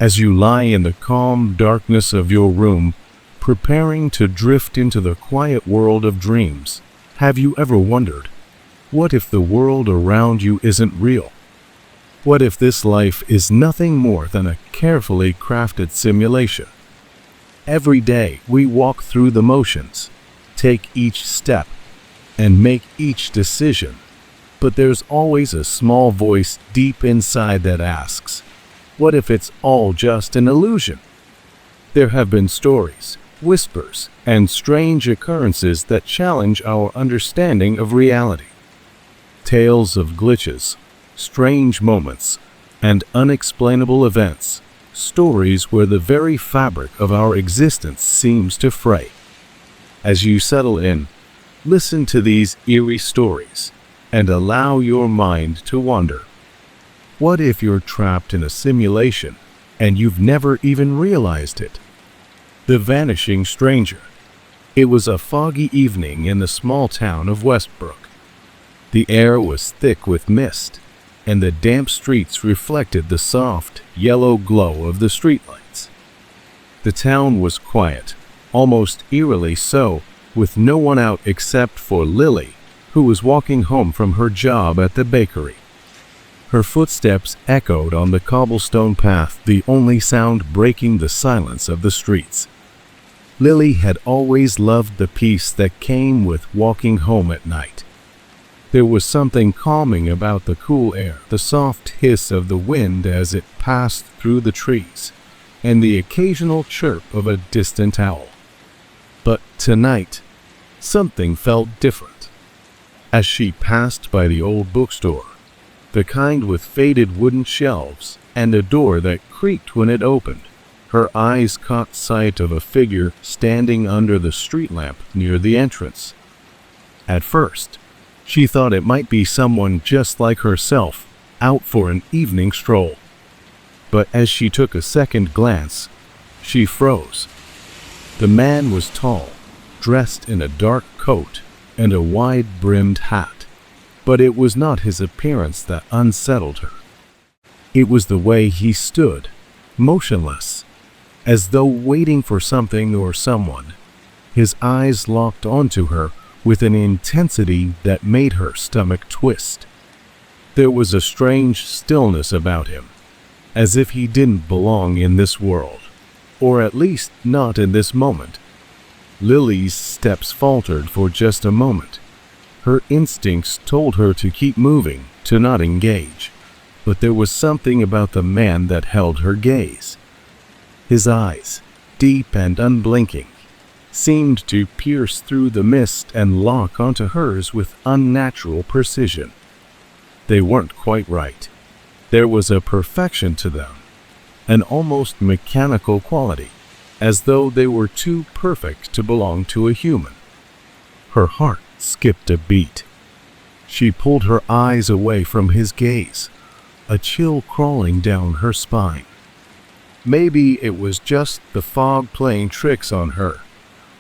As you lie in the calm darkness of your room, preparing to drift into the quiet world of dreams, have you ever wondered, what if the world around you isn't real? What if this life is nothing more than a carefully crafted simulation? Every day we walk through the motions, take each step, and make each decision, but there's always a small voice deep inside that asks, what if it's all just an illusion? There have been stories, whispers, and strange occurrences that challenge our understanding of reality. Tales of glitches, strange moments, and unexplainable events, stories where the very fabric of our existence seems to fray. As you settle in, listen to these eerie stories and allow your mind to wander. What if you're trapped in a simulation and you've never even realized it? The Vanishing Stranger. It was a foggy evening in the small town of Westbrook. The air was thick with mist, and the damp streets reflected the soft, yellow glow of the streetlights. The town was quiet, almost eerily so, with no one out except for Lily, who was walking home from her job at the bakery. Her footsteps echoed on the cobblestone path, the only sound breaking the silence of the streets. Lily had always loved the peace that came with walking home at night. There was something calming about the cool air, the soft hiss of the wind as it passed through the trees, and the occasional chirp of a distant owl. But tonight, something felt different. As she passed by the old bookstore, the kind with faded wooden shelves and a door that creaked when it opened, her eyes caught sight of a figure standing under the street lamp near the entrance. At first, she thought it might be someone just like herself, out for an evening stroll. But as she took a second glance, she froze. The man was tall, dressed in a dark coat and a wide-brimmed hat, but it was not his appearance that unsettled her. It was the way he stood, motionless, as though waiting for something or someone. His eyes locked onto her with an intensity that made her stomach twist. There was a strange stillness about him, as if he didn't belong in this world, or at least not in this moment. Lily's steps faltered for just a moment. Her instincts told her to keep moving, to not engage, but there was something about the man that held her gaze. His eyes, deep and unblinking, seemed to pierce through the mist and lock onto hers with unnatural precision. They weren't quite right. There was a perfection to them, an almost mechanical quality, as though they were too perfect to belong to a human. Her heart skipped a beat. She pulled her eyes away from his gaze, a chill crawling down her spine. Maybe it was just the fog playing tricks on her,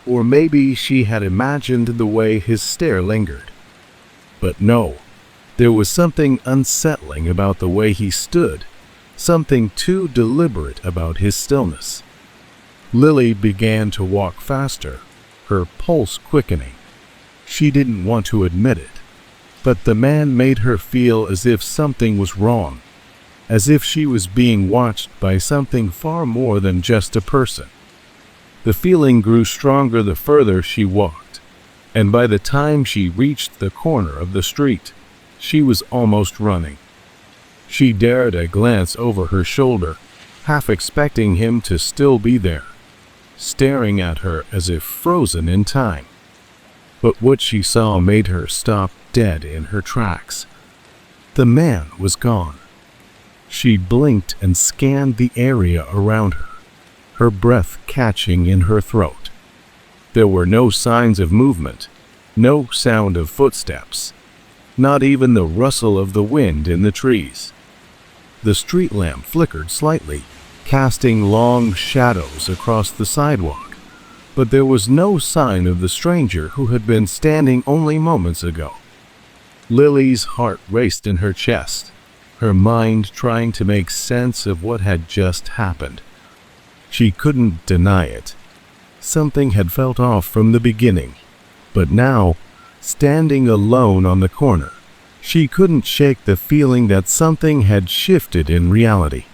or maybe she had imagined the way his stare lingered. But no, there was something unsettling about the way he stood, something too deliberate about his stillness. Lily began to walk faster, her pulse quickening. She didn't want to admit it, but the man made her feel as if something was wrong, as if she was being watched by something far more than just a person. The feeling grew stronger the further she walked, and by the time she reached the corner of the street, she was almost running. She dared a glance over her shoulder, half expecting him to still be there, staring at her as if frozen in time. But what she saw made her stop dead in her tracks. The man was gone. She blinked and scanned the area around her, her breath catching in her throat. There were no signs of movement, no sound of footsteps, not even the rustle of the wind in the trees. The street lamp flickered slightly, casting long shadows across the sidewalk, but there was no sign of the stranger who had been standing only moments ago. Lily's heart raced in her chest, her mind trying to make sense of what had just happened. She couldn't deny it. Something had felt off from the beginning, but now, standing alone on the corner, she couldn't shake the feeling that something had shifted in reality.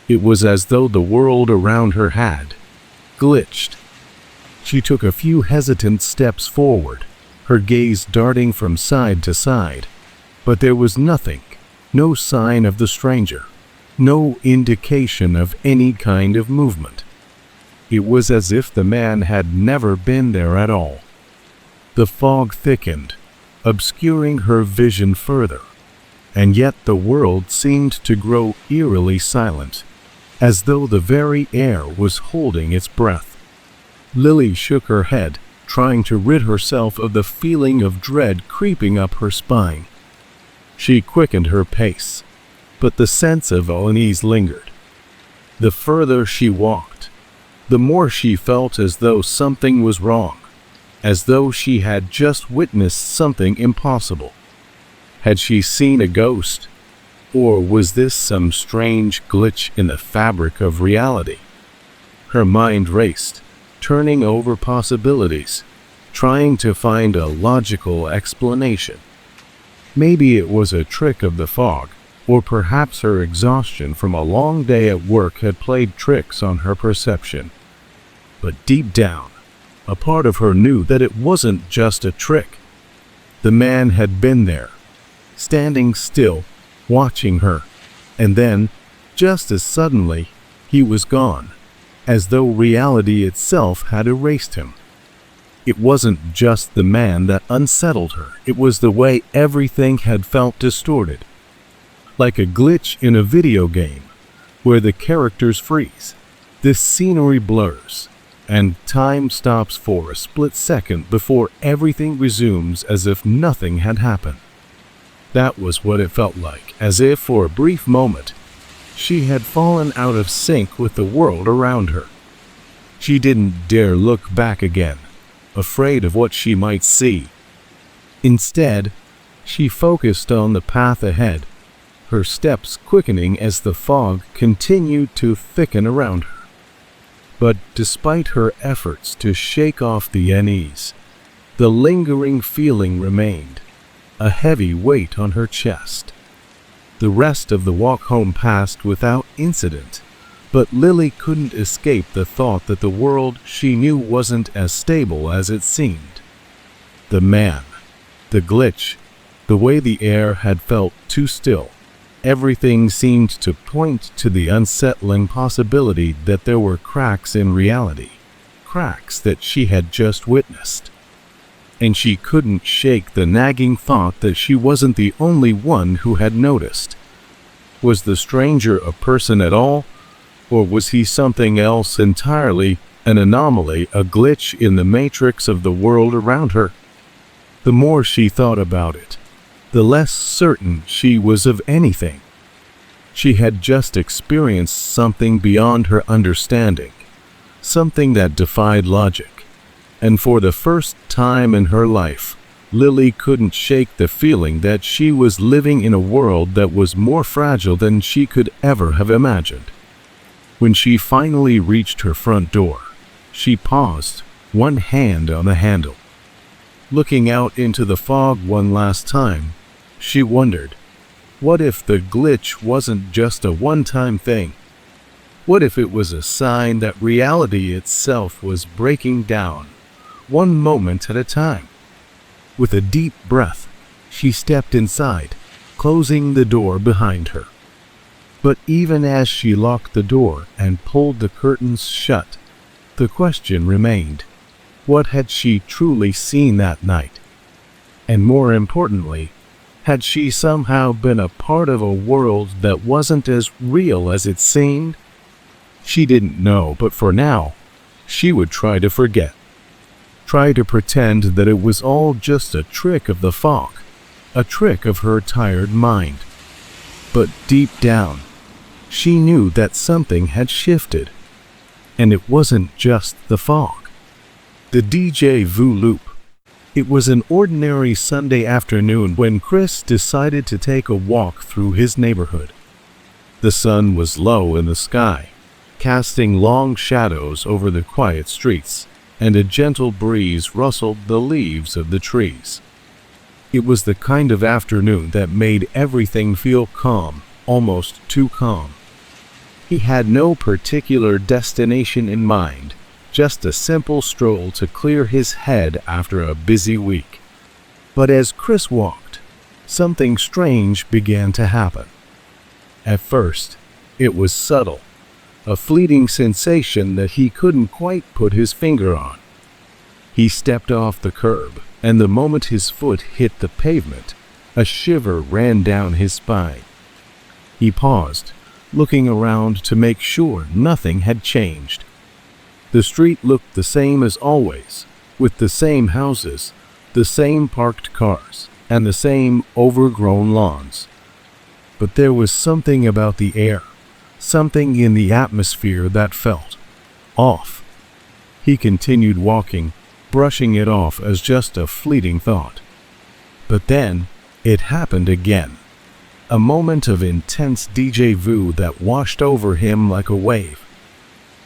It was as though the world around her had glitched. She took a few hesitant steps forward, her gaze darting from side to side, but there was nothing, no sign of the stranger, no indication of any kind of movement. It was as if the man had never been there at all. The fog thickened, obscuring her vision further, and yet the world seemed to grow eerily silent, as though the very air was holding its breath. Lily shook her head, trying to rid herself of the feeling of dread creeping up her spine. She quickened her pace, but the sense of unease lingered. The further she walked, the more she felt as though something was wrong, as though she had just witnessed something impossible. Had she seen a ghost? Or was this some strange glitch in the fabric of reality? Her mind raced, turning over possibilities, trying to find a logical explanation. Maybe it was a trick of the fog, or perhaps her exhaustion from a long day at work had played tricks on her perception. But deep down, a part of her knew that it wasn't just a trick. The man had been there, standing still, watching her, and then, just as suddenly, he was gone, as though reality itself had erased him. It wasn't just the man that unsettled her, it was the way everything had felt distorted. Like a glitch in a video game, where the characters freeze, the scenery blurs, and time stops for a split second before everything resumes as if nothing had happened. That was what it felt like, as if for a brief moment, she had fallen out of sync with the world around her. She didn't dare look back again, afraid of what she might see. Instead, she focused on the path ahead, her steps quickening as the fog continued to thicken around her. But despite her efforts to shake off the unease, the lingering feeling remained, a heavy weight on her chest. The rest of the walk home passed without incident, but Lily couldn't escape the thought that the world she knew wasn't as stable as it seemed. The man, the glitch, the way the air had felt too still, everything seemed to point to the unsettling possibility that there were cracks in reality, cracks that she had just witnessed. And she couldn't shake the nagging thought that she wasn't the only one who had noticed. Was the stranger a person at all, or was he something else entirely, an anomaly, a glitch in the matrix of the world around her? The more she thought about it, the less certain she was of anything. She had just experienced something beyond her understanding, something that defied logic. And for the first time in her life, Lily couldn't shake the feeling that she was living in a world that was more fragile than she could ever have imagined. When she finally reached her front door, she paused, one hand on the handle. Looking out into the fog one last time, she wondered, what if the glitch wasn't just a one-time thing? What if it was a sign that reality itself was breaking down, one moment at a time? With a deep breath, she stepped inside, closing the door behind her. But even as she locked the door and pulled the curtains shut, the question remained, what had she truly seen that night? And more importantly, had she somehow been a part of a world that wasn't as real as it seemed? She didn't know, but for now, she would try to forget. Try to pretend that it was all just a trick of the fog, a trick of her tired mind. But deep down, she knew that something had shifted. And it wasn't just the fog. The déjà vu loop. It was an ordinary Sunday afternoon when Chris decided to take a walk through his neighborhood. The sun was low in the sky, casting long shadows over the quiet streets, and a gentle breeze rustled the leaves of the trees. It was the kind of afternoon that made everything feel calm, almost too calm. He had no particular destination in mind, just a simple stroll to clear his head after a busy week. But as Chris walked, something strange began to happen. At first, it was subtle, a fleeting sensation that he couldn't quite put his finger on. He stepped off the curb, and the moment his foot hit the pavement, a shiver ran down his spine. He paused, looking around to make sure nothing had changed. The street looked the same as always, with the same houses, the same parked cars, and the same overgrown lawns. But there was something about the air, something in the atmosphere that felt off. He continued walking, brushing it off as just a fleeting thought. But then, it happened again. A moment of intense déjà vu that washed over him like a wave.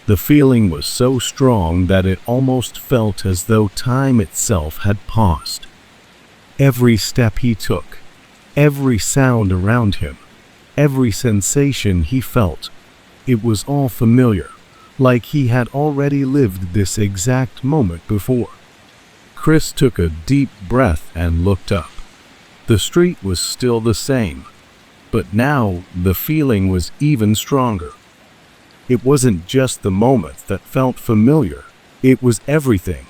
The feeling was so strong that it almost felt as though time itself had paused. Every step he took, every sound around him, every sensation he felt, it was all familiar, like he had already lived this exact moment before. Chris took a deep breath and looked up. The street was still the same, but now the feeling was even stronger. It wasn't just the moment that felt familiar, it was everything.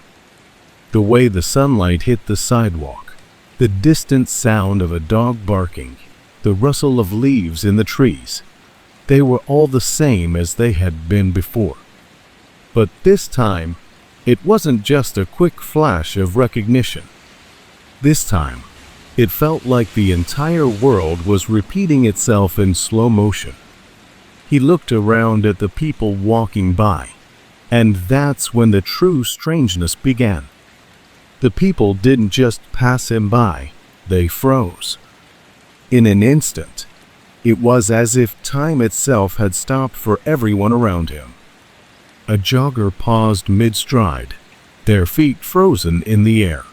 The way the sunlight hit the sidewalk, the distant sound of a dog barking, the rustle of leaves in the trees, they were all the same as they had been before. But this time, it wasn't just a quick flash of recognition. This time, it felt like the entire world was repeating itself in slow motion. He looked around at the people walking by, and that's when the true strangeness began. The people didn't just pass him by, they froze. In an instant, it was as if time itself had stopped for everyone around him. A jogger paused mid-stride, their feet frozen in the air.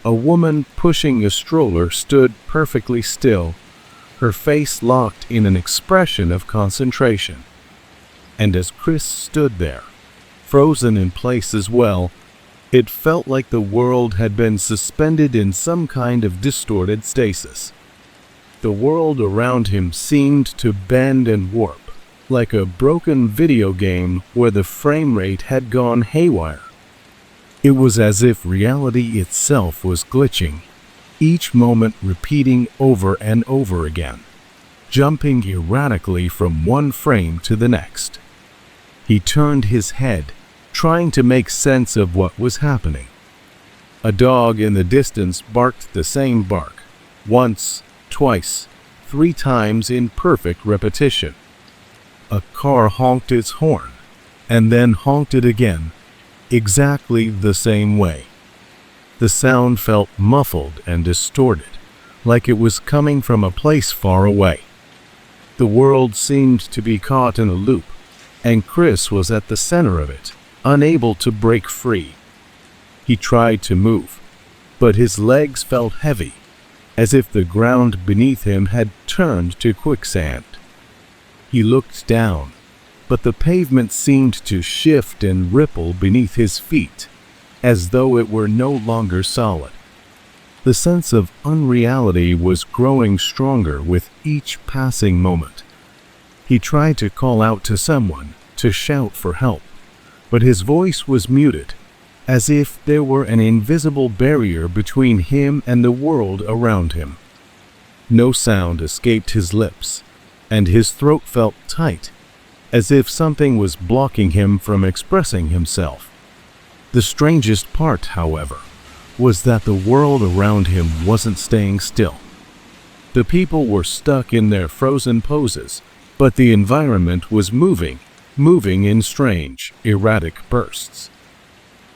A woman pushing a stroller stood perfectly still, her face locked in an expression of concentration. And as Chris stood there, frozen in place as well, it felt like the world had been suspended in some kind of distorted stasis. The world around him seemed to bend and warp, like a broken video game where the frame rate had gone haywire. It was as if reality itself was glitching, each moment repeating over and over again, jumping erratically from one frame to the next. He turned his head, trying to make sense of what was happening. A dog in the distance barked the same bark, once, twice, 3 times in perfect repetition. A car honked its horn, and then honked it again, exactly the same way. The sound felt muffled and distorted, like it was coming from a place far away. The world seemed to be caught in a loop, and Chris was at the center of it, unable to break free. He tried to move, but his legs felt heavy, as if the ground beneath him had turned to quicksand. He looked down, but the pavement seemed to shift and ripple beneath his feet, as though it were no longer solid. The sense of unreality was growing stronger with each passing moment. He tried to call out to someone, to shout for help, but his voice was muted, as if there were an invisible barrier between him and the world around him. No sound escaped his lips, and his throat felt tight, as if something was blocking him from expressing himself. The strangest part, however, was that the world around him wasn't staying still. The people were stuck in their frozen poses, but the environment was moving in strange, erratic bursts.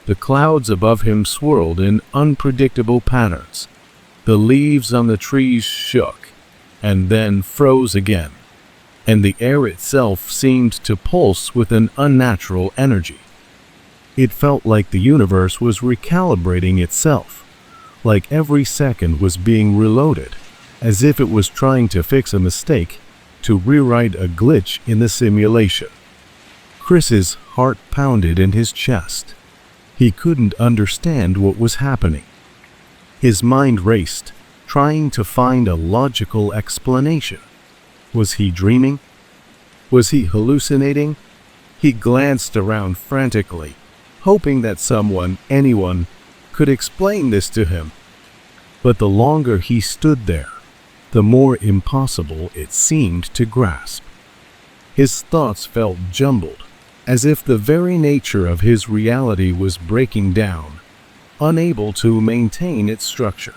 The clouds above him swirled in unpredictable patterns. The leaves on the trees shook, and then froze again, and the air itself seemed to pulse with an unnatural energy. It felt like the universe was recalibrating itself, like every second was being reloaded, as if it was trying to fix a mistake, to rewrite a glitch in the simulation. Chris's heart pounded in his chest. He couldn't understand what was happening. His mind raced, trying to find a logical explanation. Was he dreaming? Was he hallucinating? He glanced around frantically, hoping that someone, anyone, could explain this to him. But the longer he stood there, the more impossible it seemed to grasp. His thoughts felt jumbled, as if the very nature of his reality was breaking down, unable to maintain its structure.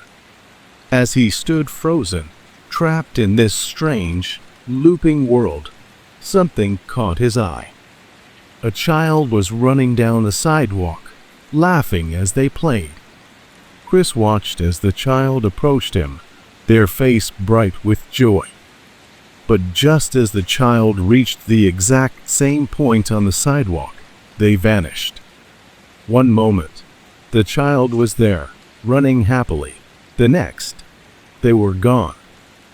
As he stood frozen, trapped in this strange, looping world, something caught his eye. A child was running down the sidewalk, laughing as they played. Chris watched as the child approached him, their face bright with joy. But just as the child reached the exact same point on the sidewalk, they vanished. One moment, the child was there, running happily. The next, they were gone,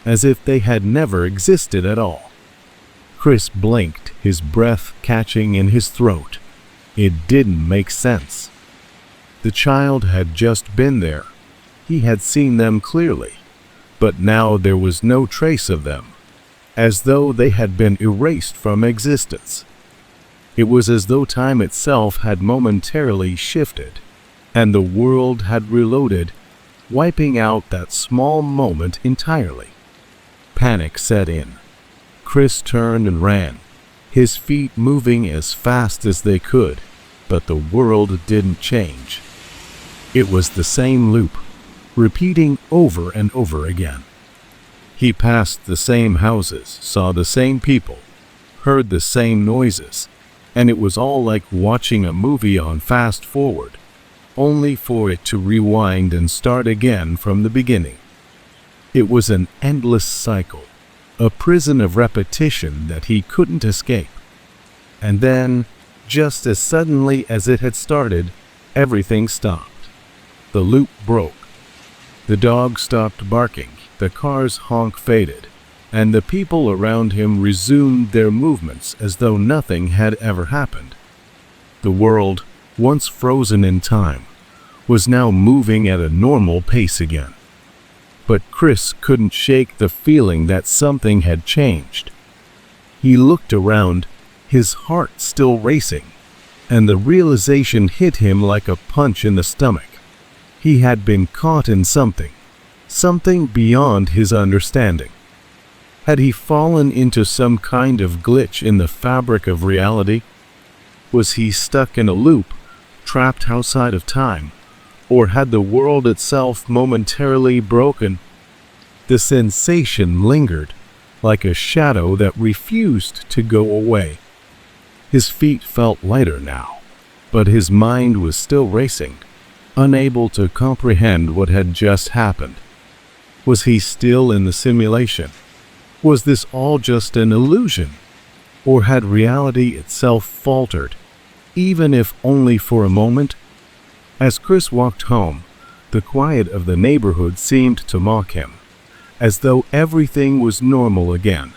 as if they had never existed at all. Chris blinked, his breath catching in his throat. It didn't make sense. The child had just been there. He had seen them clearly, but now there was no trace of them, as though they had been erased from existence. It was as though time itself had momentarily shifted, and the world had reloaded, wiping out that small moment entirely. Panic set in. Chris turned and ran, his feet moving as fast as they could, but the world didn't change. It was the same loop, repeating over and over again. He passed the same houses, saw the same people, heard the same noises, and it was all like watching a movie on fast forward, only for it to rewind and start again from the beginning. It was an endless cycle, a prison of repetition that he couldn't escape. And then, just as suddenly as it had started, everything stopped. The loop broke. The dog stopped barking, the car's honk faded, and the people around him resumed their movements as though nothing had ever happened. The world, once frozen in time, was now moving at a normal pace again. But Chris couldn't shake the feeling that something had changed. He looked around, his heart still racing, and the realization hit him like a punch in the stomach. He had been caught in something beyond his understanding. Had he fallen into some kind of glitch in the fabric of reality? Was he stuck in a loop, trapped outside of time? Or had the world itself momentarily broken? The sensation lingered, like a shadow that refused to go away. His feet felt lighter now, but his mind was still racing, unable to comprehend what had just happened. Was he still in the simulation? Was this all just an illusion? Or had reality itself faltered, even if only for a moment? As Chris walked home, the quiet of the neighborhood seemed to mock him, as though everything was normal again.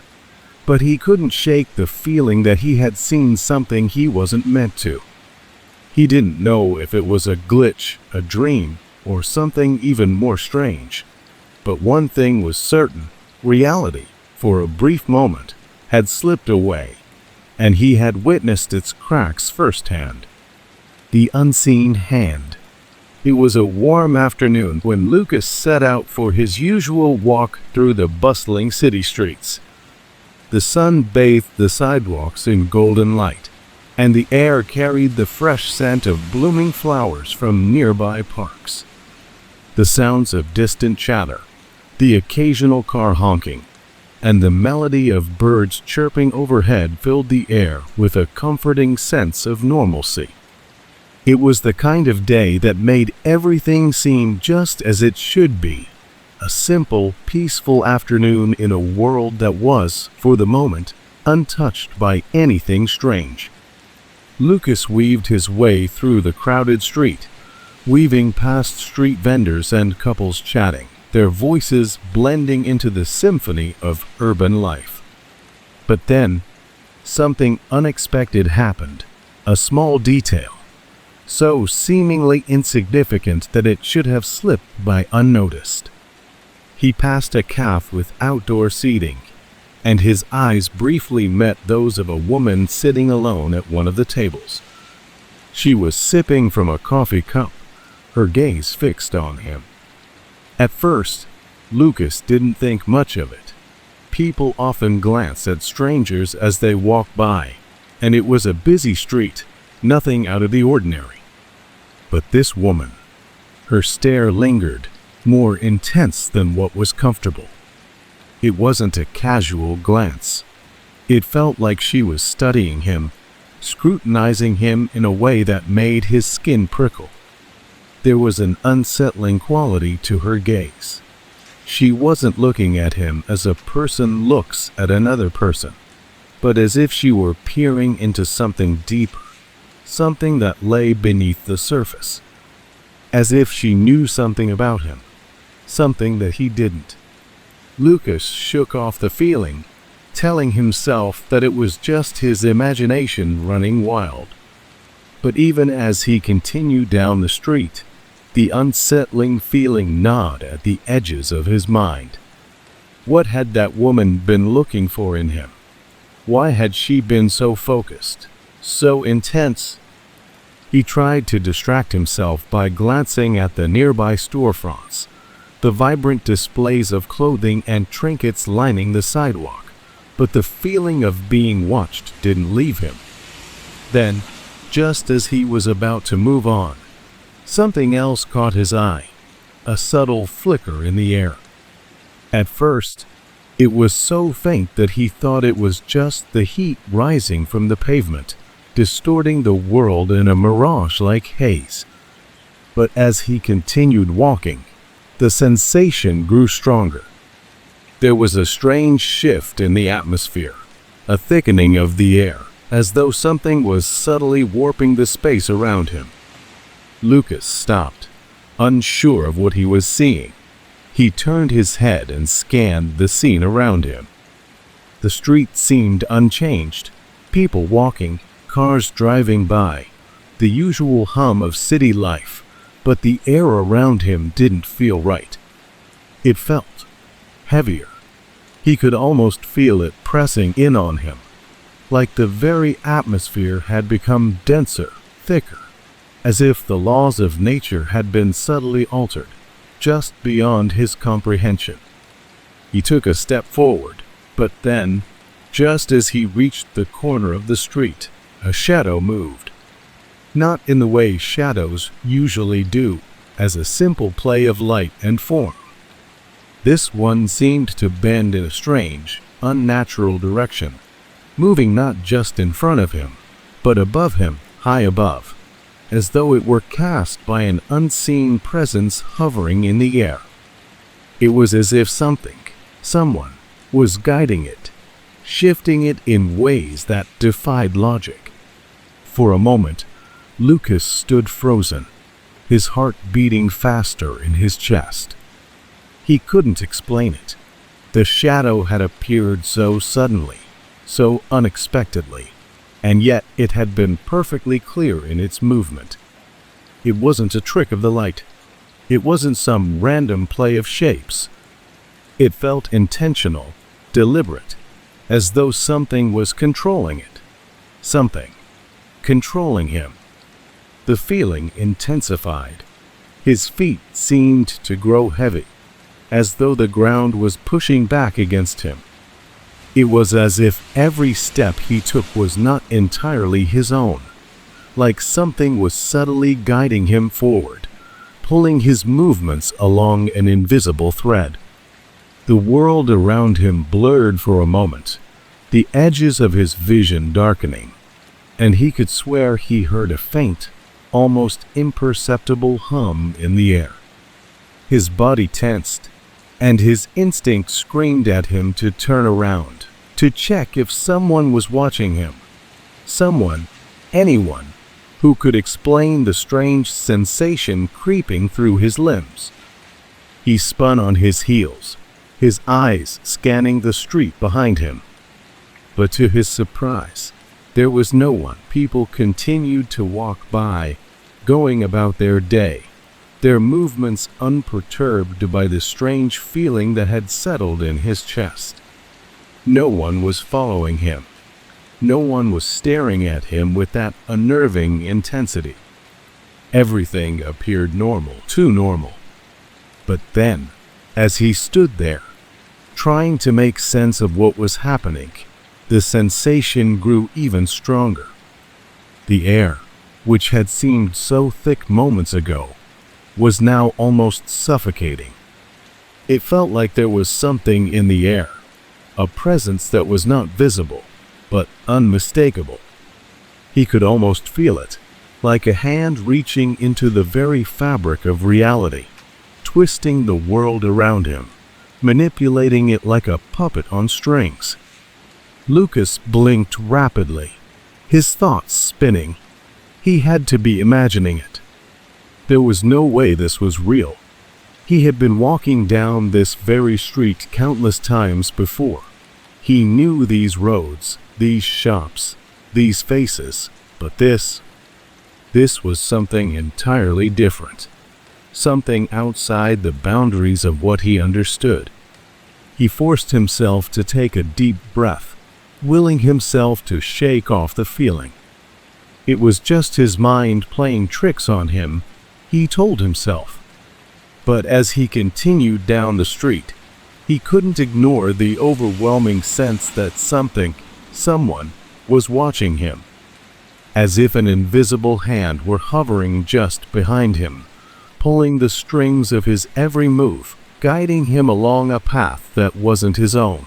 But he couldn't shake the feeling that he had seen something he wasn't meant to. He didn't know if it was a glitch, a dream, or something even more strange. But one thing was certain: reality, for a brief moment, had slipped away, and he had witnessed its cracks firsthand. The unseen hand. It was a warm afternoon when Lucas set out for his usual walk through the bustling city streets. The sun bathed the sidewalks in golden light, and the air carried the fresh scent of blooming flowers from nearby parks. The sounds of distant chatter, the occasional car honking, and the melody of birds chirping overhead filled the air with a comforting sense of normalcy. It was the kind of day that made everything seem just as it should be. A simple, peaceful afternoon in a world that was, for the moment, untouched by anything strange. Lucas weaved his way through the crowded street, weaving past street vendors and couples chatting, their voices blending into the symphony of urban life. But then, something unexpected happened. A small detail, so seemingly insignificant that it should have slipped by unnoticed. He passed a cafe with outdoor seating, and his eyes briefly met those of a woman sitting alone at one of the tables. She was sipping from a coffee cup, her gaze fixed on him. At first, Lucas didn't think much of it. People often glance at strangers as they walk by, and it was a busy street, nothing out of the ordinary. But this woman, her stare lingered, more intense than what was comfortable. It wasn't a casual glance. It felt like she was studying him, scrutinizing him in a way that made his skin prickle. There was an unsettling quality to her gaze. She wasn't looking at him as a person looks at another person, but as if she were peering into something deeper, something that lay beneath the surface. As if she knew something about him, something that he didn't. Lucas shook off the feeling, telling himself that it was just his imagination running wild. But even as he continued down the street, the unsettling feeling gnawed at the edges of his mind. What had that woman been looking for in him? Why had she been so focused, so intense? He tried to distract himself by glancing at the nearby storefronts, the vibrant displays of clothing and trinkets lining the sidewalk, but the feeling of being watched didn't leave him. Then, just as he was about to move on, something else caught his eye, a subtle flicker in the air. At first, it was so faint that he thought it was just the heat rising from the pavement, distorting the world in a mirage like haze. But as he continued walking, the sensation grew stronger. There was a strange shift in the atmosphere, a thickening of the air, as though something was subtly warping the space around him. Lucas stopped, unsure of what he was seeing. He turned his head and scanned the scene around him. The street seemed unchanged, people walking, cars driving by, the usual hum of city life, but the air around him didn't feel right. It felt heavier. He could almost feel it pressing in on him, like the very atmosphere had become denser, thicker, as if the laws of nature had been subtly altered, just beyond his comprehension. He took a step forward, but then, just as he reached the corner of the street, a shadow moved. Not in the way shadows usually do, as a simple play of light and form. This one seemed to bend in a strange, unnatural direction, moving not just in front of him, but above him, high above, as though it were cast by an unseen presence hovering in the air. It was as if someone, was guiding it, shifting it in ways that defied logic. For a moment, Lucas stood frozen, his heart beating faster in his chest. He couldn't explain it. The shadow had appeared so suddenly, so unexpectedly, and yet it had been perfectly clear in its movement. It wasn't a trick of the light. It wasn't some random play of shapes. It felt intentional, deliberate, as though something was controlling it. Something controlling him. The feeling intensified. His feet seemed to grow heavy, as though the ground was pushing back against him. It was as if every step he took was not entirely his own, like something was subtly guiding him forward, pulling his movements along an invisible thread. The world around him blurred for a moment, the edges of his vision darkening, and he could swear he heard a faint, almost imperceptible hum in the air. His body tensed, and his instinct screamed at him to turn around, to check if someone was watching him. Someone, anyone, who could explain the strange sensation creeping through his limbs. He spun on his heels, his eyes scanning the street behind him. But to his surprise, there was no one. People continued to walk by, going about their day, their movements unperturbed by the strange feeling that had settled in his chest. No one was following him. No one was staring at him with that unnerving intensity. Everything appeared normal, too normal. But then, as he stood there, trying to make sense of what was happening, the sensation grew even stronger. The air, which had seemed so thick moments ago, was now almost suffocating. It felt like there was something in the air, a presence that was not visible, but unmistakable. He could almost feel it, like a hand reaching into the very fabric of reality, twisting the world around him, manipulating it like a puppet on strings. Lucas blinked rapidly, his thoughts spinning. He had to be imagining it. There was no way this was real. He had been walking down this very street countless times before. He knew these roads, these shops, these faces, but this was something entirely different. Something outside the boundaries of what he understood. He forced himself to take a deep breath, willing himself to shake off the feeling. It was just his mind playing tricks on him, he told himself. But as he continued down the street, he couldn't ignore the overwhelming sense that someone was watching him, as if an invisible hand were hovering just behind him, pulling the strings of his every move, guiding him along a path that wasn't his own.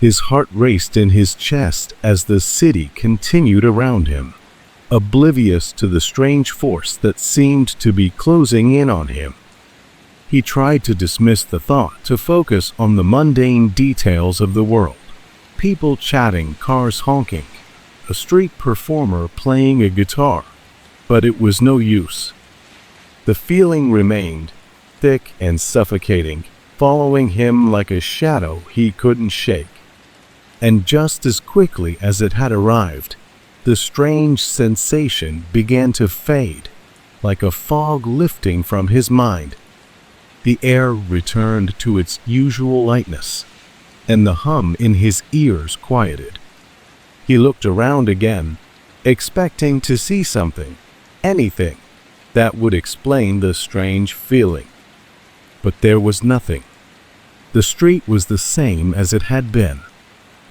His heart raced in his chest as the city continued around him, oblivious to the strange force that seemed to be closing in on him. He tried to dismiss the thought, to focus on the mundane details of the world. People chatting, cars honking, a street performer playing a guitar. But it was no use. The feeling remained, thick and suffocating, following him like a shadow he couldn't shake. And just as quickly as it had arrived, the strange sensation began to fade, like a fog lifting from his mind. The air returned to its usual lightness, and the hum in his ears quieted. He looked around again, expecting to see something, anything, that would explain the strange feeling. But there was nothing. The street was the same as it had been.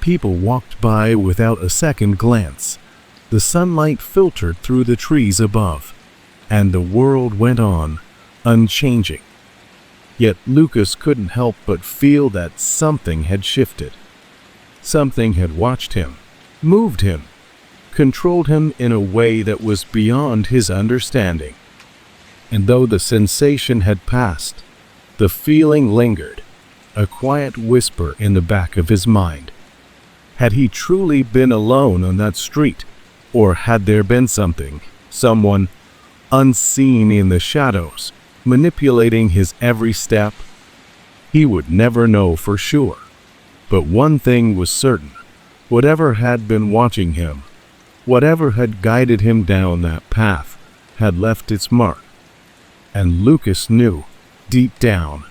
People walked by without a second glance. The sunlight filtered through the trees above, and the world went on, unchanging. Yet Lucas couldn't help but feel that something had shifted. Something had watched him, moved him, controlled him in a way that was beyond his understanding. And though the sensation had passed, the feeling lingered, a quiet whisper in the back of his mind. Had he truly been alone on that street, or had there been someone unseen in the shadows, manipulating his every step? He would never know for sure. But one thing was certain: whatever had been watching him, whatever had guided him down that path, had left its mark. And Lucas knew, deep down,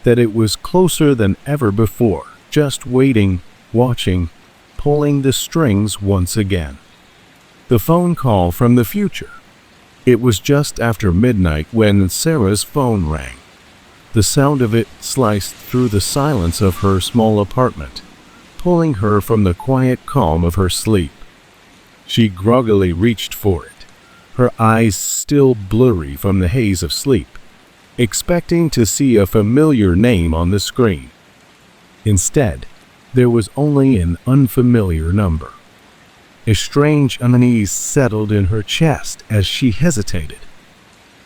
that it was closer than ever before, just waiting, watching, pulling the strings once again. The phone call from the future. It was just after midnight when Sarah's phone rang. The sound of it sliced through the silence of her small apartment, pulling her from the quiet calm of her sleep. She groggily reached for it, her eyes still blurry from the haze of sleep, expecting to see a familiar name on the screen. Instead, there was only an unfamiliar number. A strange unease settled in her chest as she hesitated.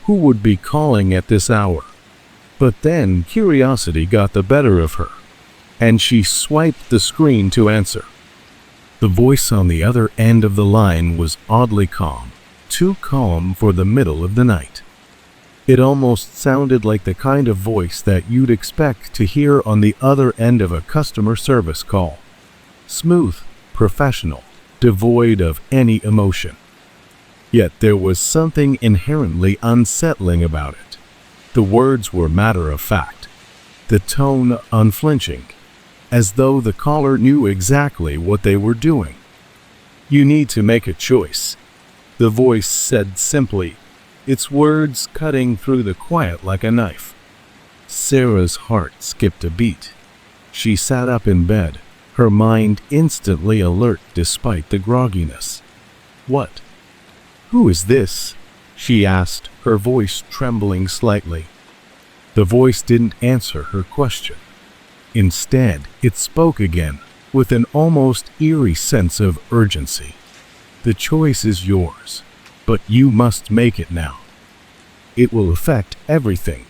Who would be calling at this hour? But then curiosity got the better of her, and she swiped the screen to answer. The voice on the other end of the line was oddly calm, too calm for the middle of the night. It almost sounded like the kind of voice that you'd expect to hear on the other end of a customer service call. Smooth, professional, devoid of any emotion. Yet there was something inherently unsettling about it. The words were matter of fact, the tone unflinching, as though the caller knew exactly what they were doing. "You need to make a choice," the voice said simply, its words cutting through the quiet like a knife. Sarah's heart skipped a beat. She sat up in bed, her mind instantly alert despite the grogginess. "What? Who is this?" she asked, her voice trembling slightly. The voice didn't answer her question. Instead, it spoke again, with an almost eerie sense of urgency. "The choice is yours, but you must make it now. It will affect everything.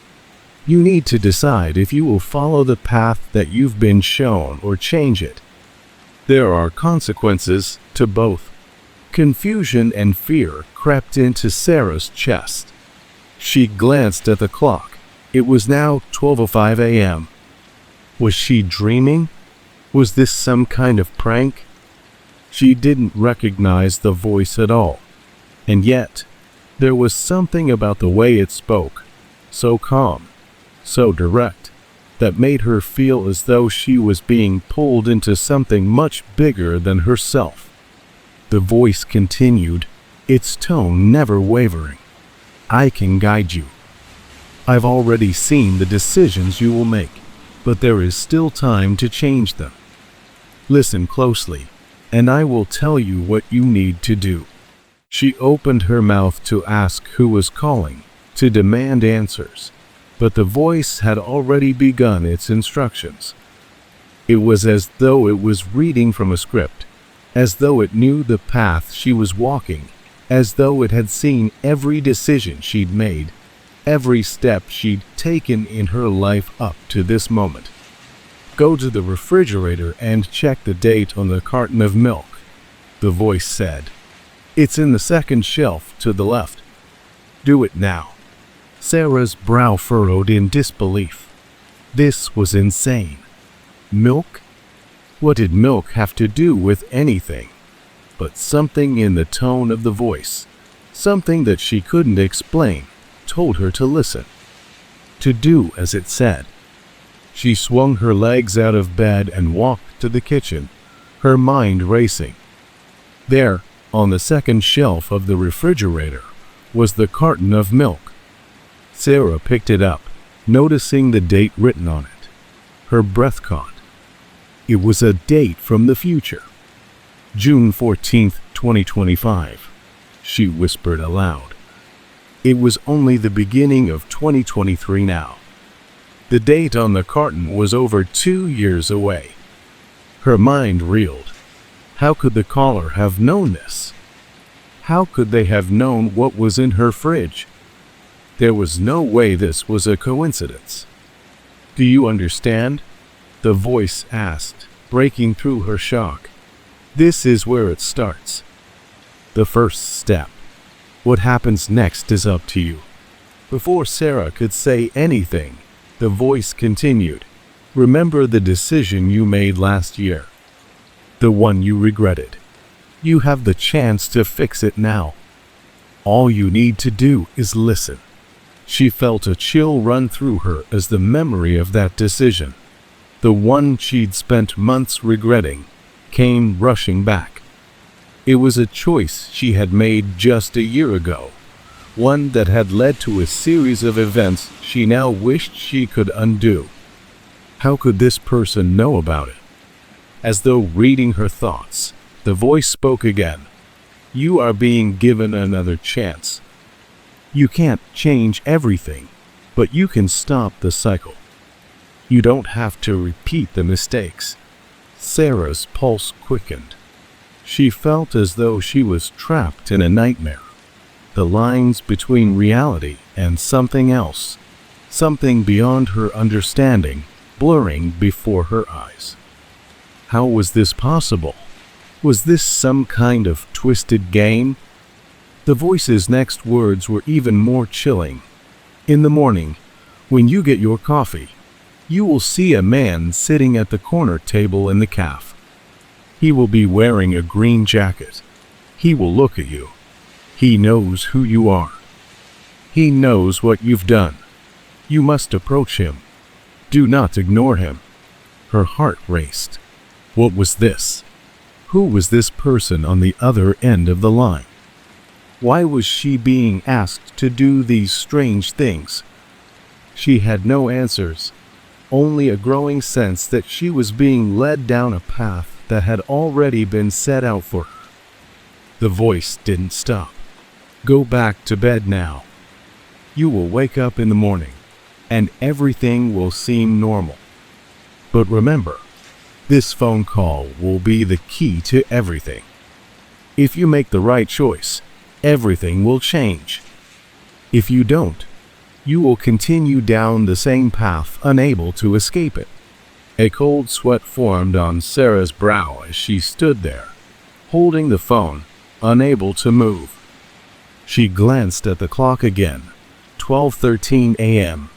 You need to decide if you will follow the path that you've been shown or change it. There are consequences to both." Confusion and fear crept into Sarah's chest. She glanced at the clock. It was now 12:05 a.m. Was she dreaming? Was this some kind of prank? She didn't recognize the voice at all. And yet, there was something about the way it spoke, so calm, so direct, that made her feel as though she was being pulled into something much bigger than herself. The voice continued, its tone never wavering. "I can guide you. I've already seen the decisions you will make, but there is still time to change them. Listen closely, and I will tell you what you need to do." She opened her mouth to ask who was calling, to demand answers, but the voice had already begun its instructions. It was as though it was reading from a script, as though it knew the path she was walking, as though it had seen every decision she'd made, every step she'd taken in her life up to this moment. "Go to the refrigerator and check the date on the carton of milk," the voice said. "It's in the second shelf to the left. Do it now." Sarah's brow furrowed in disbelief. This was insane. Milk? What did milk have to do with anything? But something in the tone of the voice, something that she couldn't explain, told her to listen, to do as it said. She swung her legs out of bed and walked to the kitchen, her mind racing. There, on the second shelf of the refrigerator, was the carton of milk. Sarah picked it up, noticing the date written on it. Her breath caught. It was a date from the future. June 14th, 2025, she whispered aloud. It was only the beginning of 2023 now. The date on the carton was over 2 years away. Her mind reeled. How could the caller have known this? How could they have known what was in her fridge? There was no way this was a coincidence. "Do you understand?" the voice asked, breaking through her shock. "This is where it starts. The first step. What happens next is up to you." Before Sarah could say anything, the voice continued. "Remember the decision you made last year? The one you regretted. You have the chance to fix it now. All you need to do is listen." She felt a chill run through her as the memory of that decision, the one she'd spent months regretting, came rushing back. It was a choice she had made just a year ago, one that had led to a series of events she now wished she could undo. How could this person know about it? As though reading her thoughts, the voice spoke again. "You are being given another chance. You can't change everything, but you can stop the cycle. You don't have to repeat the mistakes." Sarah's pulse quickened. She felt as though she was trapped in a nightmare. The lines between reality and something else, something beyond her understanding, blurring before her eyes. How was this possible? Was this some kind of twisted game? The voice's next words were even more chilling. In the morning, when you get your coffee, you will see a man sitting at the corner table in the cafe. He will be wearing a green jacket. He will look at you. He knows who you are. He knows what you've done. You must approach him. Do not ignore him. Her heart raced. What was this? Who was this person on the other end of the line? Why was she being asked to do these strange things? She had no answers, only a growing sense that she was being led down a path that had already been set out for her. The voice didn't stop. Go back to bed now. You will wake up in the morning, and everything will seem normal. But remember, this phone call will be the key to everything. If you make the right choice, everything will change. If you don't, you will continue down the same path, unable to escape it. A cold sweat formed on Sarah's brow as she stood there, holding the phone, unable to move. She glanced at the clock again, 12:13 a.m.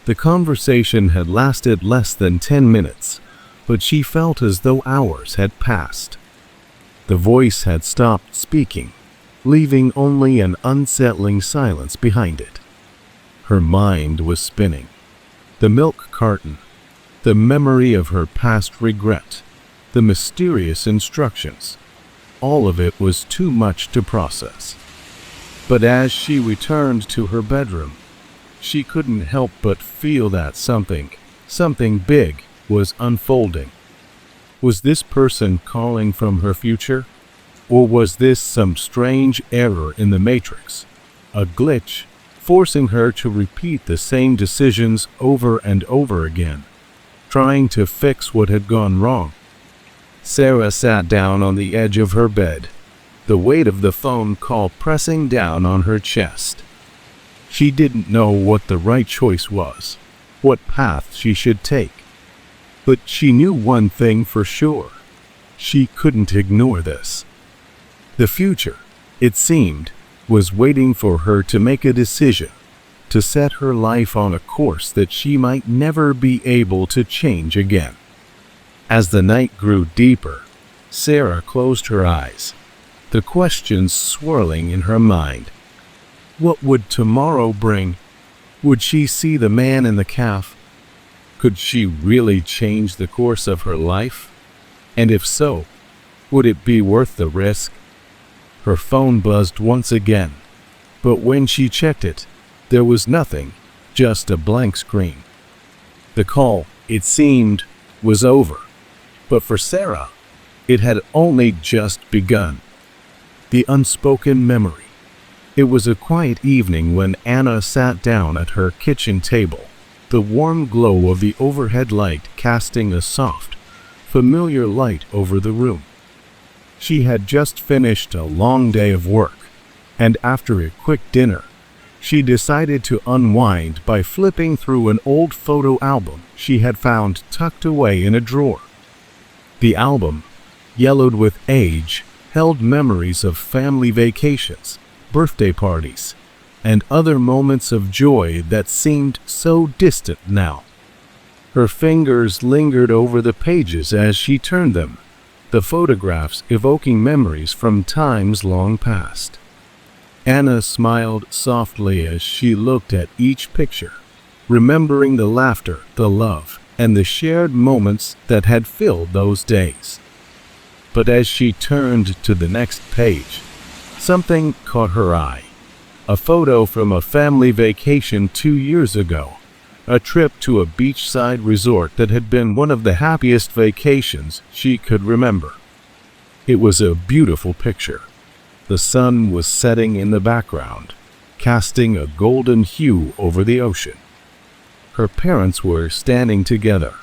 The conversation had lasted less than 10 minutes, but she felt as though hours had passed. The voice had stopped speaking, leaving only an unsettling silence behind it. Her mind was spinning. The milk carton, the memory of her past regret, the mysterious instructions, all of it was too much to process. But as she returned to her bedroom, she couldn't help but feel that something big was unfolding. Was this person calling from her future? Or was this some strange error in the matrix, a glitch forcing her to repeat the same decisions over and over again, trying to fix what had gone wrong? Sarah sat down on the edge of her bed, the weight of the phone call pressing down on her chest. She didn't know what the right choice was, what path she should take. But she knew one thing for sure. She couldn't ignore this. The future, it seemed, was waiting for her to make a decision, to set her life on a course that she might never be able to change again. As the night grew deeper, Sarah closed her eyes, the questions swirling in her mind. What would tomorrow bring? Would she see the man in the cafe? Could she really change the course of her life? And if so, would it be worth the risk? Her phone buzzed once again, but when she checked it, there was nothing, just a blank screen. The call, it seemed, was over, but for Sarah, it had only just begun. The unspoken memory. It was a quiet evening when Anna sat down at her kitchen table, the warm glow of the overhead light casting a soft, familiar light over the room. She had just finished a long day of work, and after a quick dinner, she decided to unwind by flipping through an old photo album she had found tucked away in a drawer. The album, yellowed with age, held memories of family vacations, birthday parties, and other moments of joy that seemed so distant now. Her fingers lingered over the pages as she turned them, the photographs evoking memories from times long past. Anna smiled softly as she looked at each picture, remembering the laughter, the love, and the shared moments that had filled those days. But as she turned to the next page, something caught her eye. A photo from a family vacation 2 years ago, a trip to a beachside resort that had been one of the happiest vacations she could remember. It was a beautiful picture. The sun was setting in the background, casting a golden hue over the ocean. Her parents were standing together,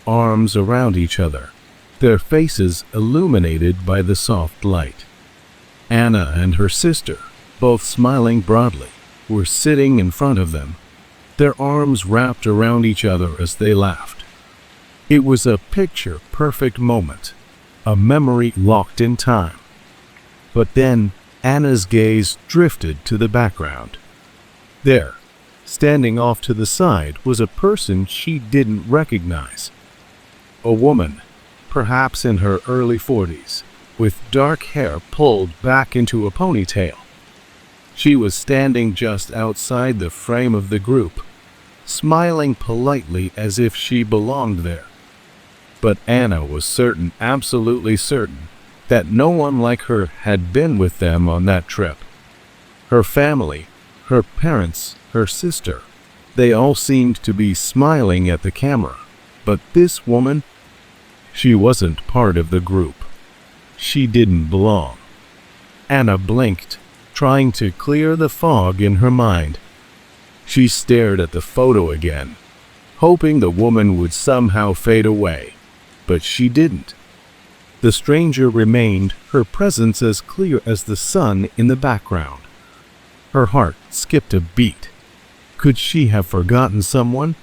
arms around each other, their faces illuminated by the soft light. Anna and her sister, both smiling broadly, were sitting in front of them, their arms wrapped around each other as they laughed. It was a picture-perfect moment, a memory locked in time. But then Anna's gaze drifted to the background. There, standing off to the side, was a person she didn't recognize. A woman, perhaps in her early 40s, with dark hair pulled back into a ponytail. She was standing just outside the frame of the group, smiling politely as if she belonged there. But Anna was certain, absolutely certain, that no one like her had been with them on that trip. Her family, her parents, her sister, they all seemed to be smiling at the camera. But this woman, she wasn't part of the group. She didn't belong. Anna blinked, trying to clear the fog in her mind. She stared at the photo again, hoping the woman would somehow fade away, but she didn't. The stranger remained, her presence as clear as the sun in the background. Her heart skipped a beat. Could she have forgotten someone?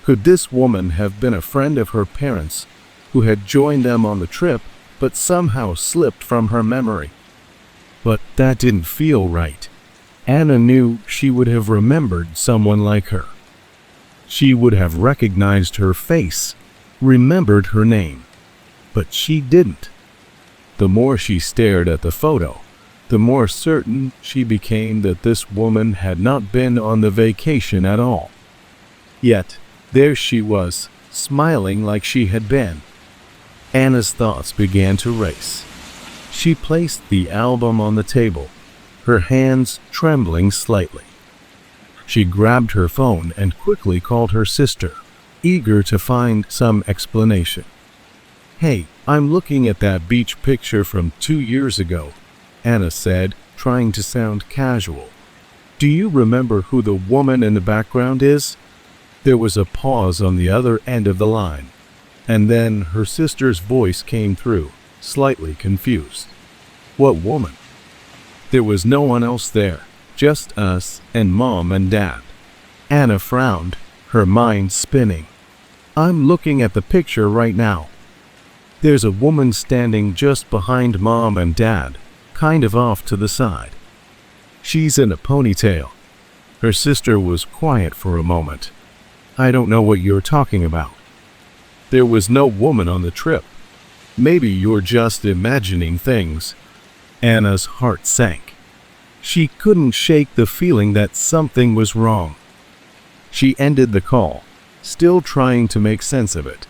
Could this woman have been a friend of her parents who had joined them on the trip but somehow slipped from her memory? But that didn't feel right. Anna knew she would have remembered someone like her. She would have recognized her face, remembered her name. But she didn't. The more she stared at the photo, the more certain she became that this woman had not been on the vacation at all. Yet, there she was, smiling like she had been. Anna's thoughts began to race. She placed the album on the table, her hands trembling slightly. She grabbed her phone and quickly called her sister, eager to find some explanation. "Hey, I'm looking at that beach picture from 2 years ago," Anna said, trying to sound casual. "Do you remember who the woman in the background is?" There was a pause on the other end of the line, and then her sister's voice came through, slightly confused. "What woman?" There was no one else there, just us and Mom and Dad. Anna frowned, her mind spinning. "I'm looking at the picture right now. There's a woman standing just behind Mom and Dad, kind of off to the side. She's in a ponytail." Her sister was quiet for a moment. "I don't know what you're talking about. There was no woman on the trip. Maybe you're just imagining things." Anna's heart sank. She couldn't shake the feeling that something was wrong. She ended the call, still trying to make sense of it.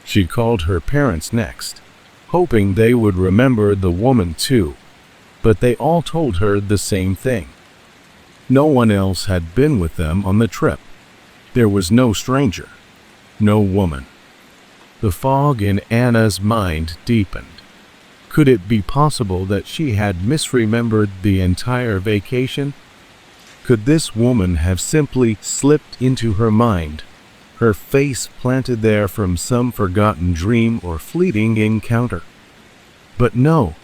She called her parents next, hoping they would remember the woman too, but they all told her the same thing. No one else had been with them on the trip. There was no stranger, no woman. The fog in Anna's mind deepened. Could it be possible that she had misremembered the entire vacation? Could this woman have simply slipped into her mind, her face planted there from some forgotten dream or fleeting encounter? But no,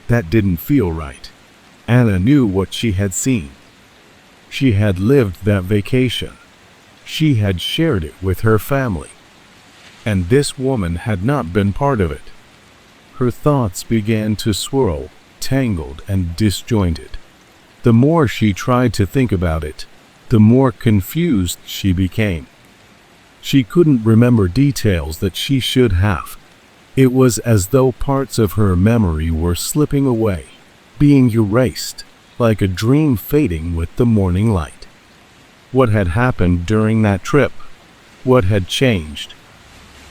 that didn't feel right. Anna knew what she had seen. She had lived that vacation. She had shared it with her family. And this woman had not been part of it. Her thoughts began to swirl, tangled and disjointed. The more she tried to think about it, the more confused she became. She couldn't remember details that she should have. It was as though parts of her memory were slipping away, being erased, like a dream fading with the morning light. What had happened during that trip? What had changed?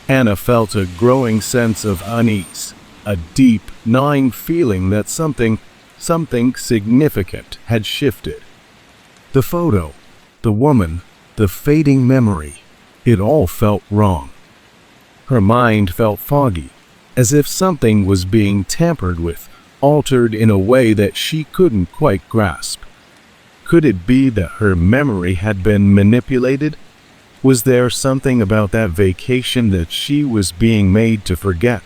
Anna felt a growing sense of unease, a deep, gnawing feeling that something significant had shifted. The photo, the woman, the fading memory, it all felt wrong. Her mind felt foggy, as if something was being tampered with, altered in a way that she couldn't quite grasp. Could it be that her memory had been manipulated? Was there something about that vacation that she was being made to forget?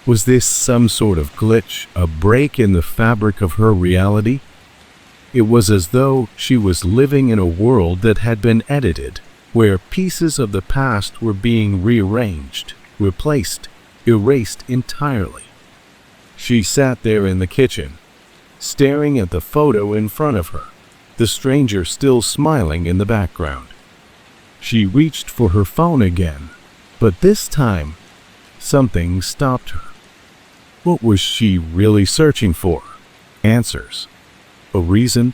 Was this some sort of glitch, a break in the fabric of her reality? It was as though she was living in a world that had been edited, where pieces of the past were being rearranged, replaced, erased entirely. She sat there in the kitchen, staring at the photo in front of her, the stranger still smiling in the background. She reached for her phone again, but this time, something stopped her. What was she really searching for? Answers? A reason?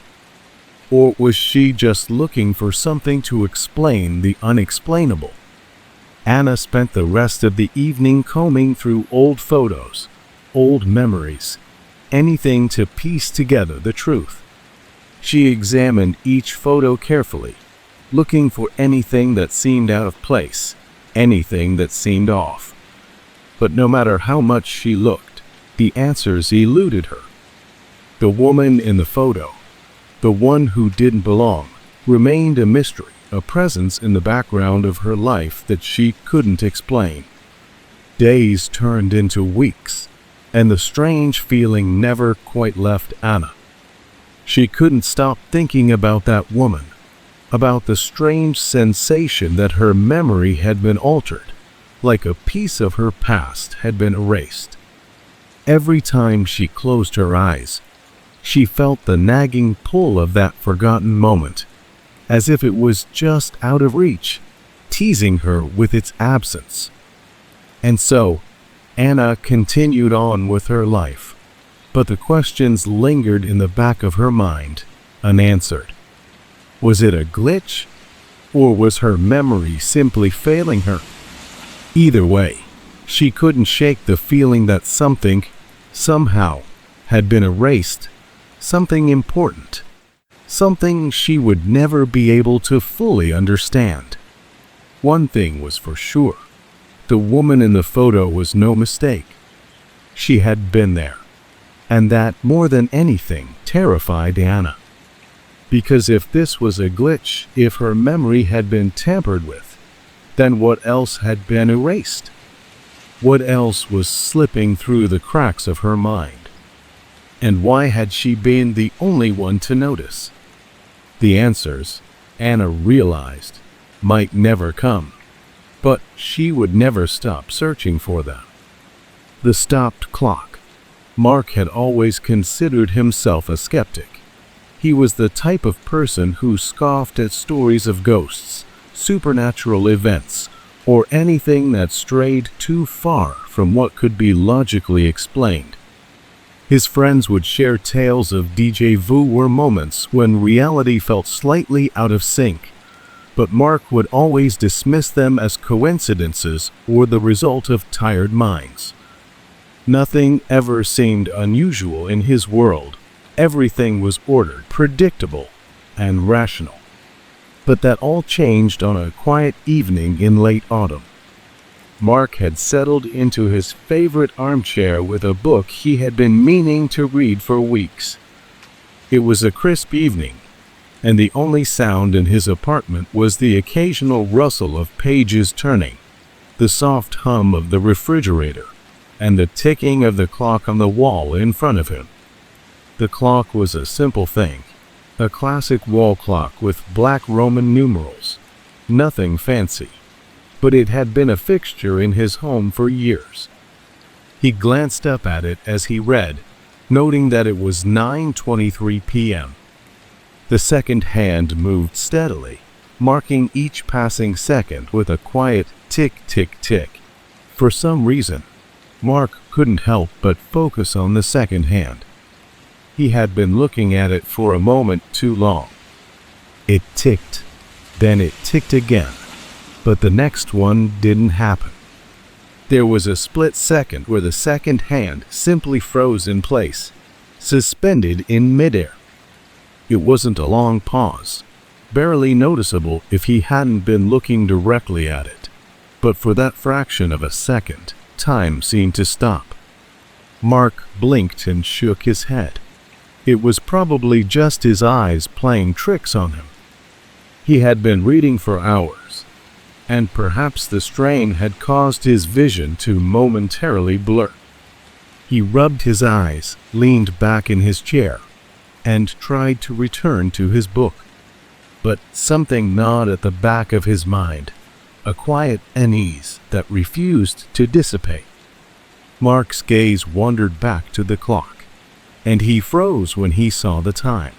Or was she just looking for something to explain the unexplainable? Anna spent the rest of the evening combing through old photos, old memories, anything to piece together the truth. She examined each photo carefully, looking for anything that seemed out of place, anything that seemed off. But no matter how much she looked, the answers eluded her. The woman in the photo, the one who didn't belong, remained a mystery, a presence in the background of her life that she couldn't explain. Days turned into weeks, and the strange feeling never quite left Anna. She couldn't stop thinking about that woman, about the strange sensation that her memory had been altered, like a piece of her past had been erased. Every time she closed her eyes, she felt the nagging pull of that forgotten moment, as if it was just out of reach, teasing her with its absence. And so, Anna continued on with her life, but the questions lingered in the back of her mind, unanswered. Was it a glitch, or was her memory simply failing her? Either way, she couldn't shake the feeling that something, somehow, had been erased, something important, something she would never be able to fully understand. One thing was for sure, the woman in the photo was no mistake. She had been there, and that, more than anything, terrified Anna. Because if this was a glitch, if her memory had been tampered with, then what else had been erased? What else was slipping through the cracks of her mind? And why had she been the only one to notice? The answers, Anna realized, might never come, but she would never stop searching for them. The stopped clock. Mark had always considered himself a skeptic. He was the type of person who scoffed at stories of ghosts, supernatural events, or anything that strayed too far from what could be logically explained. His friends would share tales of déjà vu or moments when reality felt slightly out of sync, but Mark would always dismiss them as coincidences or the result of tired minds. Nothing ever seemed unusual in his world. Everything was ordered, predictable, and rational. But that all changed on a quiet evening in late autumn. Mark had settled into his favorite armchair with a book he had been meaning to read for weeks. It was a crisp evening, and the only sound in his apartment was the occasional rustle of pages turning, the soft hum of the refrigerator, and the ticking of the clock on the wall in front of him. The clock was a simple thing, a classic wall clock with black Roman numerals, nothing fancy, but it had been a fixture in his home for years. He glanced up at it as he read, noting that it was 9:23 p.m. The second hand moved steadily, marking each passing second with a quiet tick-tick-tick. For some reason, Mark couldn't help but focus on the second hand. He had been looking at it for a moment too long. It ticked, then it ticked again, but the next one didn't happen. There was a split second where the second hand simply froze in place, suspended in midair. It wasn't a long pause, barely noticeable if he hadn't been looking directly at it, but for that fraction of a second, time seemed to stop. Mark blinked and shook his head. It was probably just his eyes playing tricks on him. He had been reading for hours, and perhaps the strain had caused his vision to momentarily blur. He rubbed his eyes, leaned back in his chair, and tried to return to his book. But something gnawed at the back of his mind, a quiet unease that refused to dissipate. Mark's gaze wandered back to the clock, and he froze when he saw the time.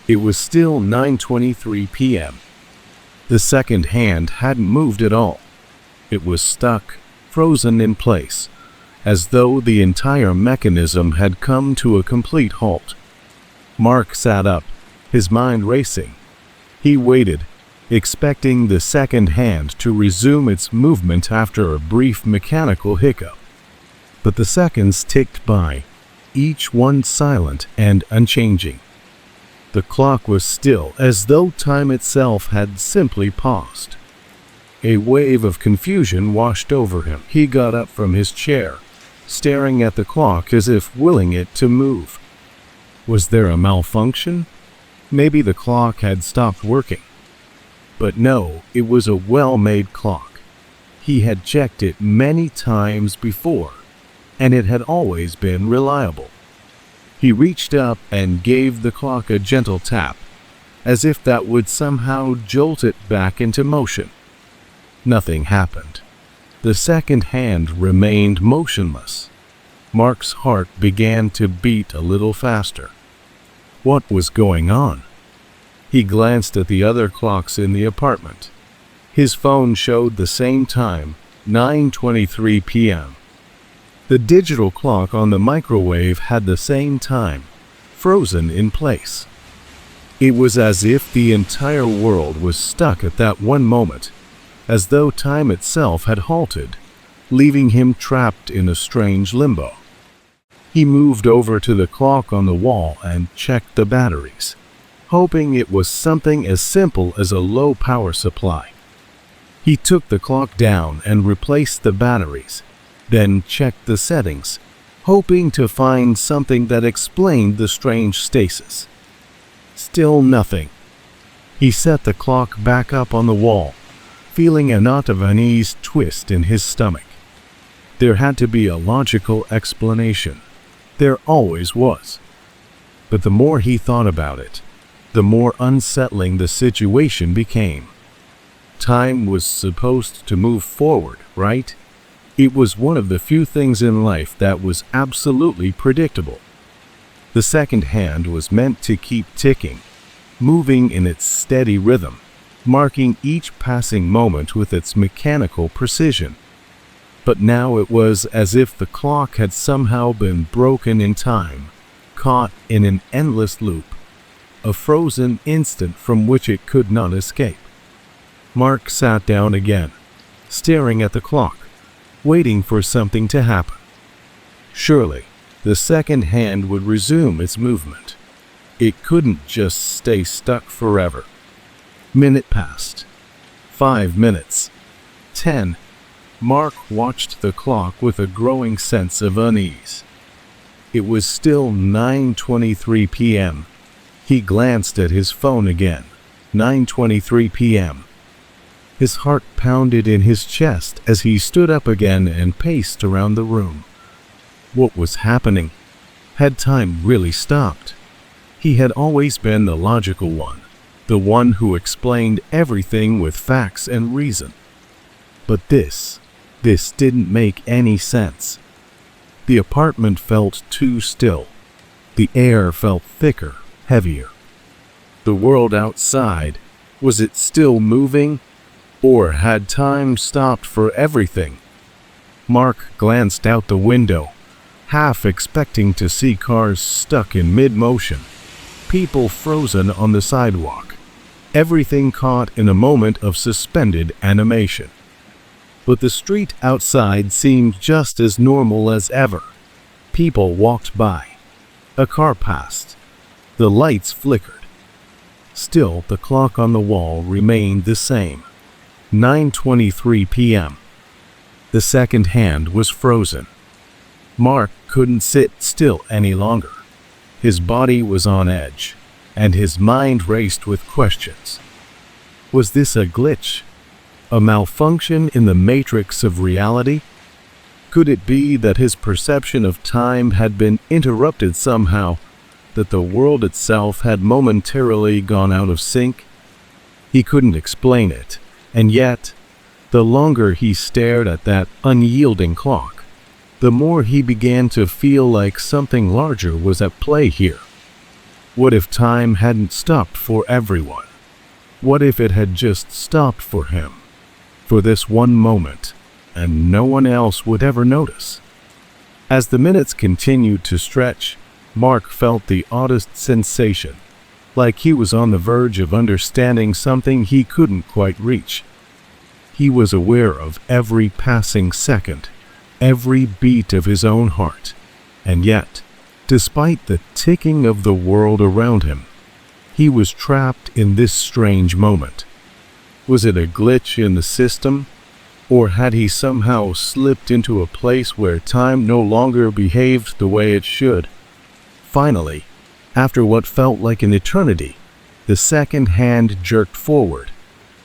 It was still 9:23 p.m. The second hand hadn't moved at all. It was stuck, frozen in place, as though the entire mechanism had come to a complete halt. Mark sat up, his mind racing. He waited, expecting the second hand to resume its movement after a brief mechanical hiccup. But the seconds ticked by, each one silent and unchanging. The clock was still, as though time itself had simply paused. A wave of confusion washed over him. He got up from his chair, staring at the clock as if willing it to move. Was there a malfunction? Maybe the clock had stopped working. But no, it was a well-made clock. He had checked it many times before, and it had always been reliable. He reached up and gave the clock a gentle tap, as if that would somehow jolt it back into motion. Nothing happened. The second hand remained motionless. Mark's heart began to beat a little faster. What was going on? He glanced at the other clocks in the apartment. His phone showed the same time, 9:23 p.m. The digital clock on the microwave had the same time, frozen in place. It was as if the entire world was stuck at that one moment, as though time itself had halted, leaving him trapped in a strange limbo. He moved over to the clock on the wall and checked the batteries, hoping it was something as simple as a low power supply. He took the clock down and replaced the batteries, then checked the settings, hoping to find something that explained the strange stasis. Still nothing. He set the clock back up on the wall, feeling a knot of unease twist in his stomach. There had to be a logical explanation. There always was. But the more he thought about it, the more unsettling the situation became. Time was supposed to move forward, right? It was one of the few things in life that was absolutely predictable. The second hand was meant to keep ticking, moving in its steady rhythm, marking each passing moment with its mechanical precision. But now it was as if the clock had somehow been broken in time, caught in an endless loop, a frozen instant from which it could not escape. Mark sat down again, staring at the clock, waiting for something to happen. Surely, the second hand would resume its movement. It couldn't just stay stuck forever. Minute passed. 5 minutes. 10. Mark watched the clock with a growing sense of unease. It was still 9:23 p.m. He glanced at his phone again. 9:23 p.m. His heart pounded in his chest as he stood up again and paced around the room. What was happening? Had time really stopped? He had always been the logical one, the one who explained everything with facts and reason. But this didn't make any sense. The apartment felt too still. The air felt thicker, heavier. The world outside, was it still moving? Or had time stopped for everything? Mark glanced out the window, half expecting to see cars stuck in mid-motion, people frozen on the sidewalk, everything caught in a moment of suspended animation. But the street outside seemed just as normal as ever. People walked by. A car passed. The lights flickered. Still, the clock on the wall remained the same. 9:23 p.m. The second hand was frozen. Mark couldn't sit still any longer. His body was on edge, and his mind raced with questions. Was this a glitch? A malfunction in the matrix of reality? Could it be that his perception of time had been interrupted somehow, that the world itself had momentarily gone out of sync? He couldn't explain it, and yet, the longer he stared at that unyielding clock, the more he began to feel like something larger was at play here. What if time hadn't stopped for everyone? What if it had just stopped for him, for this one moment, and no one else would ever notice? As the minutes continued to stretch, Mark felt the oddest sensation, like he was on the verge of understanding something he couldn't quite reach. He was aware of every passing second, every beat of his own heart, and yet, despite the ticking of the world around him, he was trapped in this strange moment. Was it a glitch in the system, or had he somehow slipped into a place where time no longer behaved the way it should? Finally, after what felt like an eternity, the second hand jerked forward,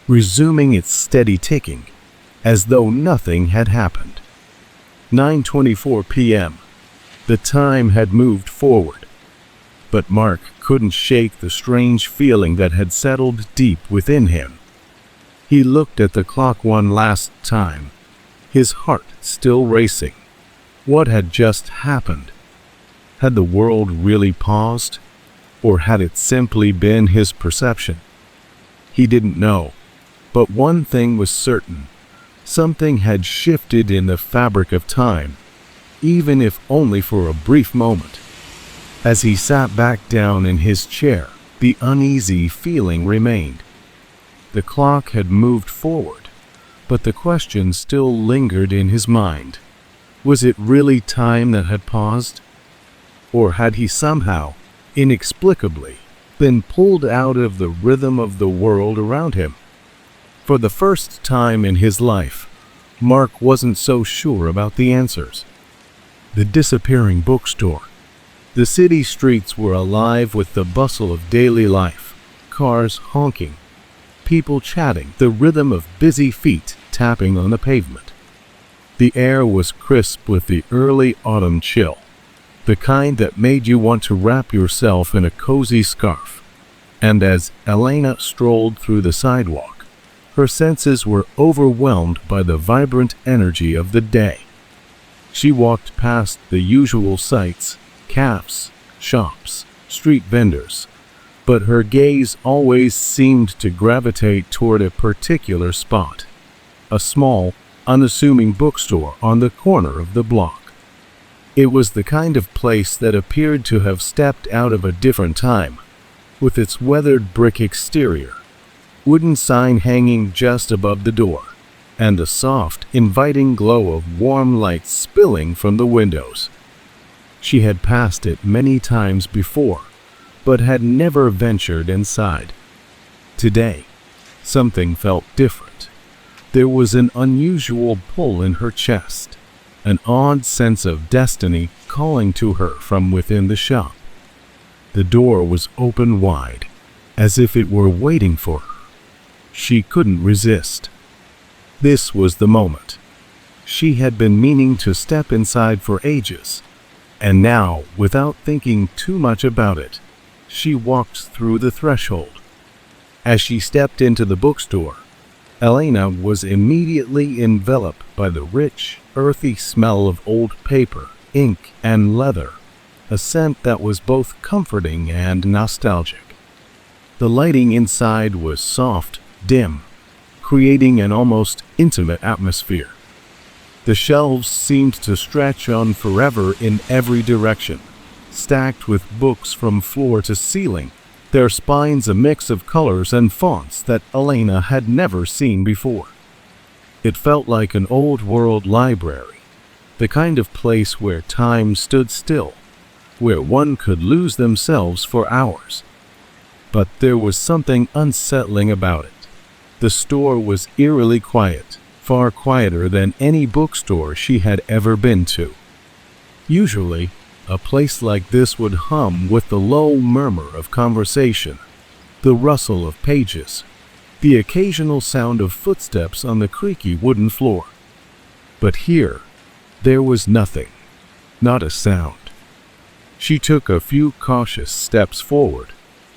resuming its steady ticking, as though nothing had happened. 9:24 p.m. The time had moved forward, but Mark couldn't shake the strange feeling that had settled deep within him. He looked at the clock one last time, his heart still racing. What had just happened? Had the world really paused, or had it simply been his perception? He didn't know, but one thing was certain. Something had shifted in the fabric of time, even if only for a brief moment. As he sat back down in his chair, the uneasy feeling remained. The clock had moved forward, but the question still lingered in his mind. Was it really time that had paused? Or had he somehow, inexplicably, been pulled out of the rhythm of the world around him? For the first time in his life, Mark wasn't so sure about the answers. The disappearing bookstore. The city streets were alive with the bustle of daily life, cars honking, people chatting, the rhythm of busy feet tapping on the pavement. The air was crisp with the early autumn chill, the kind that made you want to wrap yourself in a cozy scarf. And as Elena strolled through the sidewalk, her senses were overwhelmed by the vibrant energy of the day. She walked past the usual sights, cafes, shops, street vendors, but her gaze always seemed to gravitate toward a particular spot, a small, unassuming bookstore on the corner of the block. It was the kind of place that appeared to have stepped out of a different time, with its weathered brick exterior, wooden sign hanging just above the door, and a soft, inviting glow of warm light spilling from the windows. She had passed it many times before, but had never ventured inside. Today, something felt different. There was an unusual pull in her chest, an odd sense of destiny calling to her from within the shop. The door was open wide, as if it were waiting for her. She couldn't resist. This was the moment. She had been meaning to step inside for ages, and now, without thinking too much about it, she walked through the threshold. As she stepped into the bookstore, Elena was immediately enveloped by the rich, earthy smell of old paper, ink, and leather, a scent that was both comforting and nostalgic. The lighting inside was soft, dim, creating an almost intimate atmosphere. The shelves seemed to stretch on forever in every direction, stacked with books from floor to ceiling, their spines a mix of colors and fonts that Elena had never seen before. It felt like an old-world library, the kind of place where time stood still, where one could lose themselves for hours. But there was something unsettling about it. The store was eerily quiet, far quieter than any bookstore she had ever been to. Usually, a place like this would hum with the low murmur of conversation, the rustle of pages, the occasional sound of footsteps on the creaky wooden floor. But here, there was nothing, not a sound. She took a few cautious steps forward,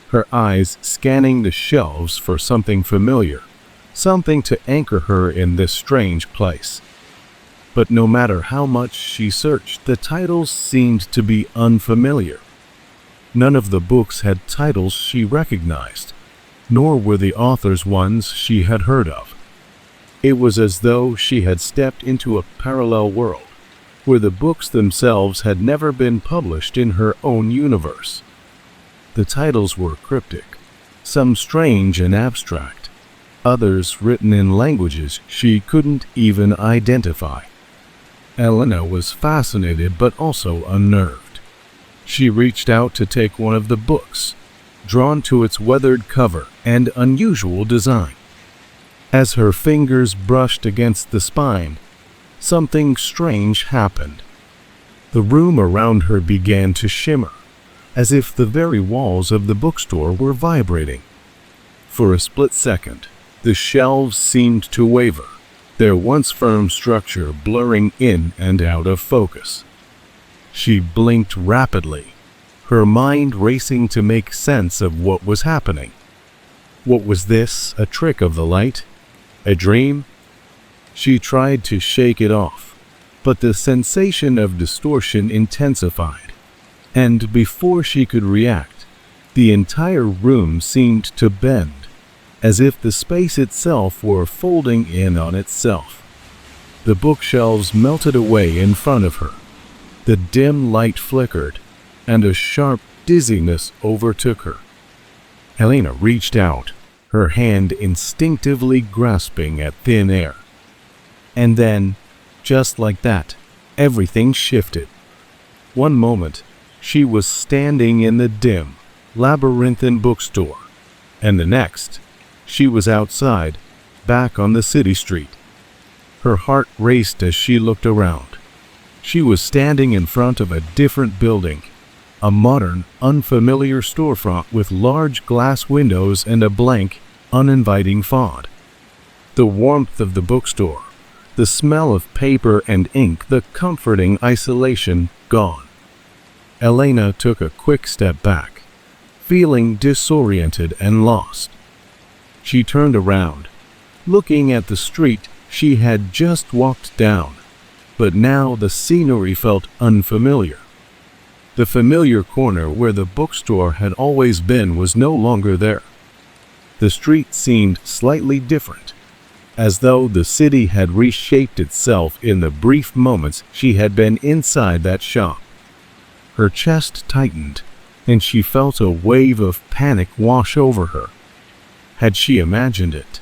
her eyes scanning the shelves for something familiar, something to anchor her in this strange place. But no matter how much she searched, the titles seemed to be unfamiliar. None of the books had titles she recognized, nor were the authors ones she had heard of. It was as though she had stepped into a parallel world, where the books themselves had never been published in her own universe. The titles were cryptic, some strange and abstract, others written in languages she couldn't even identify. Elena was fascinated but also unnerved. She reached out to take one of the books, drawn to its weathered cover and unusual design. As her fingers brushed against the spine, something strange happened. The room around her began to shimmer, as if the very walls of the bookstore were vibrating. For a split second, the shelves seemed to waver, their once firm structure blurring in and out of focus. She blinked rapidly, her mind racing to make sense of what was happening. What was this, a trick of the light? A dream? She tried to shake it off, but the sensation of distortion intensified, and before she could react, the entire room seemed to bend, as if the space itself were folding in on itself. The bookshelves melted away in front of her. The dim light flickered, and a sharp dizziness overtook her. Elena reached out, her hand instinctively grasping at thin air. And then, just like that, everything shifted. One moment, she was standing in the dim, labyrinthine bookstore, and the next, she was outside, back on the city street. Her heart raced as she looked around. She was standing in front of a different building, a modern, unfamiliar storefront with large glass windows and a blank, uninviting font. The warmth of the bookstore, the smell of paper and ink, the comforting isolation, gone. Elena took a quick step back, feeling disoriented and lost. She turned around, looking at the street she had just walked down, but now the scenery felt unfamiliar. The familiar corner where the bookstore had always been was no longer there. The street seemed slightly different, as though the city had reshaped itself in the brief moments she had been inside that shop. Her chest tightened, and she felt a wave of panic wash over her. Had she imagined it?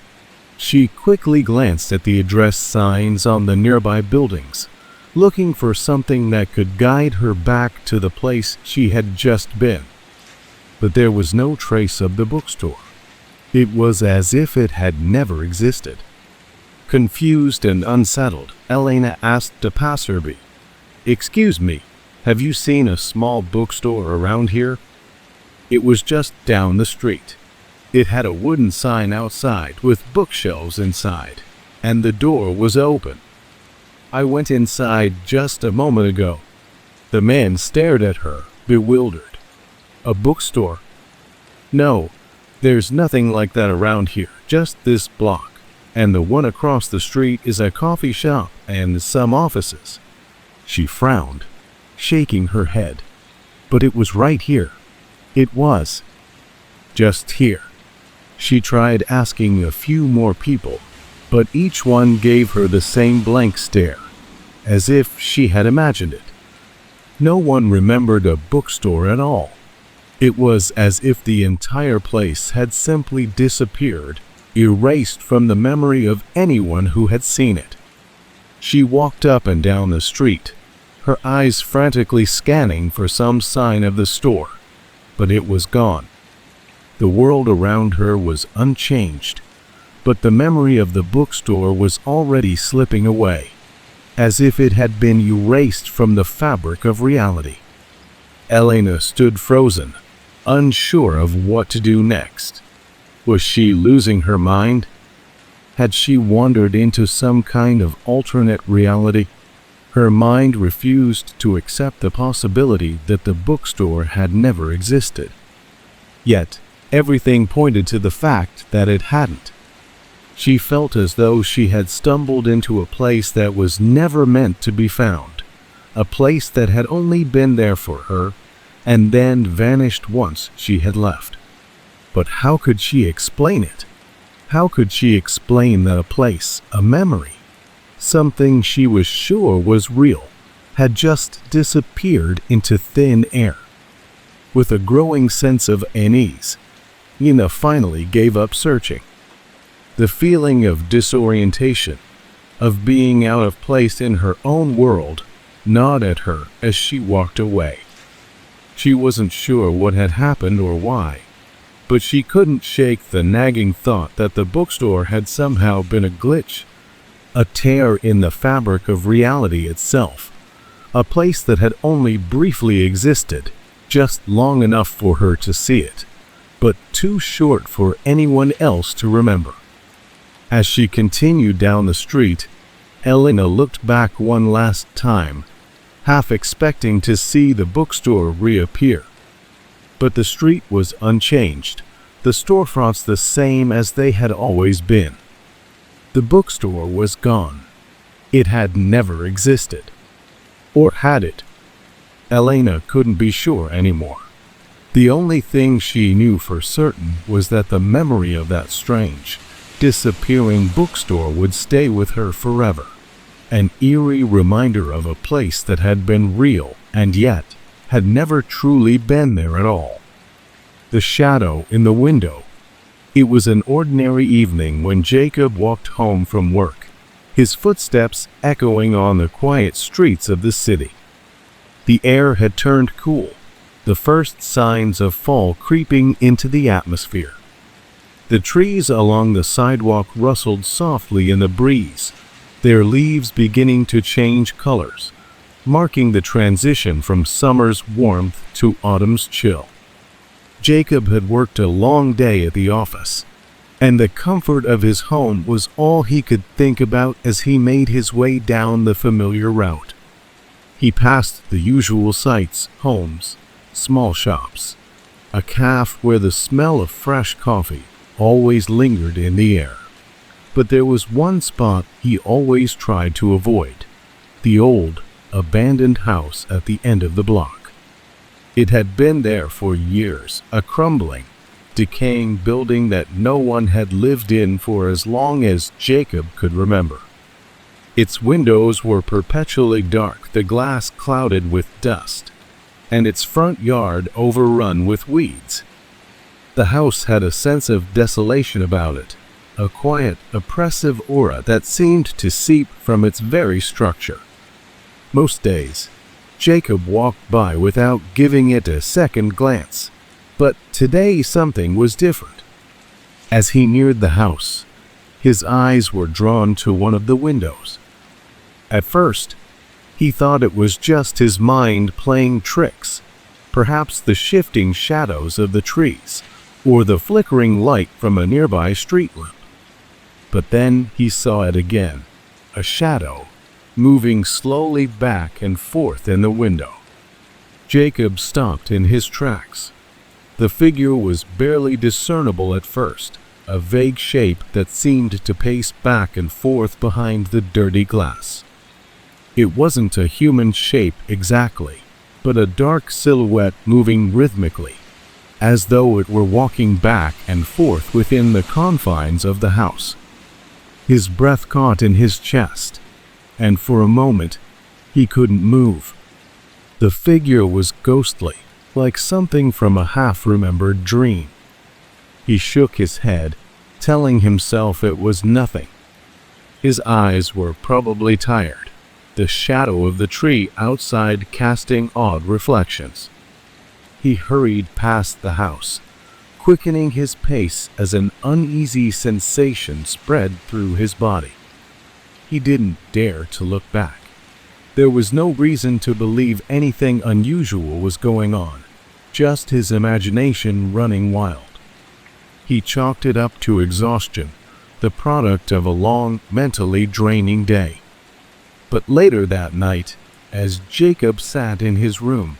She quickly glanced at the address signs on the nearby buildings, looking for something that could guide her back to the place she had just been. But there was no trace of the bookstore. It was as if it had never existed. Confused and unsettled, Elena asked a passerby, "Excuse me, have you seen a small bookstore around here?" It was just down the street. It had a wooden sign outside with bookshelves inside, and the door was open. "I went inside just a moment ago." The man stared at her, bewildered. "A bookstore?" "No, there's nothing like that around here, just this block, and the one across the street is a coffee shop and some offices." She frowned, shaking her head. But it was right here. It was. Just here. She tried asking a few more people, but each one gave her the same blank stare, as if she had imagined it. No one remembered a bookstore at all. It was as if the entire place had simply disappeared, erased from the memory of anyone who had seen it. She walked up and down the street, her eyes frantically scanning for some sign of the store, but it was gone. The world around her was unchanged, but the memory of the bookstore was already slipping away, as if it had been erased from the fabric of reality. Elena stood frozen, unsure of what to do next. Was she losing her mind? Had she wandered into some kind of alternate reality? Her mind refused to accept the possibility that the bookstore had never existed. Yet, everything pointed to the fact that it hadn't. She felt as though she had stumbled into a place that was never meant to be found, a place that had only been there for her and then vanished once she had left. But how could she explain it? How could she explain that a place, a memory, something she was sure was real, had just disappeared into thin air? With a growing sense of unease, Nina finally gave up searching. The feeling of disorientation, of being out of place in her own world, gnawed at her as she walked away. She wasn't sure what had happened or why, but she couldn't shake the nagging thought that the bookstore had somehow been a glitch, a tear in the fabric of reality itself, a place that had only briefly existed, just long enough for her to see it, but too short for anyone else to remember. As she continued down the street, Elena looked back one last time, half expecting to see the bookstore reappear. But the street was unchanged, the storefronts the same as they had always been. The bookstore was gone. It had never existed. Or had it? Elena couldn't be sure anymore. The only thing she knew for certain was that the memory of that strange, disappearing bookstore would stay with her forever, an eerie reminder of a place that had been real and yet had never truly been there at all. The shadow in the window. It was an ordinary evening when Jacob walked home from work, his footsteps echoing on the quiet streets of the city. The air had turned cool, the first signs of fall creeping into the atmosphere. The trees along the sidewalk rustled softly in the breeze, their leaves beginning to change colors, marking the transition from summer's warmth to autumn's chill. Jacob had worked a long day at the office, and the comfort of his home was all he could think about as he made his way down the familiar route. He passed the usual sights, homes, small shops, a cafe where the smell of fresh coffee always lingered in the air. But there was one spot he always tried to avoid, the old, abandoned house at the end of the block. It had been there for years, a crumbling, decaying building that no one had lived in for as long as Jacob could remember. Its windows were perpetually dark, the glass clouded with dust, and its front yard overrun with weeds. The house had a sense of desolation about it, a quiet, oppressive aura that seemed to seep from its very structure. Most days, Jacob walked by without giving it a second glance, but today something was different. As he neared the house, his eyes were drawn to one of the windows. At first, he thought it was just his mind playing tricks, perhaps the shifting shadows of the trees, or the flickering light from a nearby street lamp. But then he saw it again, a shadow, moving slowly back and forth in the window. Jacob stopped in his tracks. The figure was barely discernible at first, a vague shape that seemed to pace back and forth behind the dirty glass. It wasn't a human shape exactly, but a dark silhouette moving rhythmically, as though it were walking back and forth within the confines of the house. His breath caught in his chest, and for a moment, he couldn't move. The figure was ghostly, like something from a half-remembered dream. He shook his head, telling himself it was nothing. His eyes were probably tired, the shadow of the tree outside casting odd reflections. He hurried past the house, quickening his pace as an uneasy sensation spread through his body. He didn't dare to look back. There was no reason to believe anything unusual was going on, just his imagination running wild. He chalked it up to exhaustion, the product of a long, mentally draining day. But later that night, as Jacob sat in his room,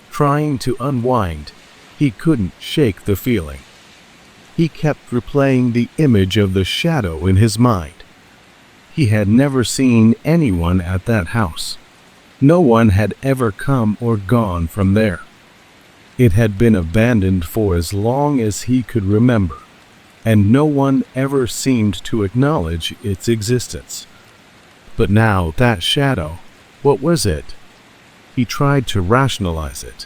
trying to unwind, he couldn't shake the feeling. He kept replaying the image of the shadow in his mind. He had never seen anyone at that house. No one had ever come or gone from there. It had been abandoned for as long as he could remember, and no one ever seemed to acknowledge its existence. But now that shadow, what was it? He tried to rationalize it.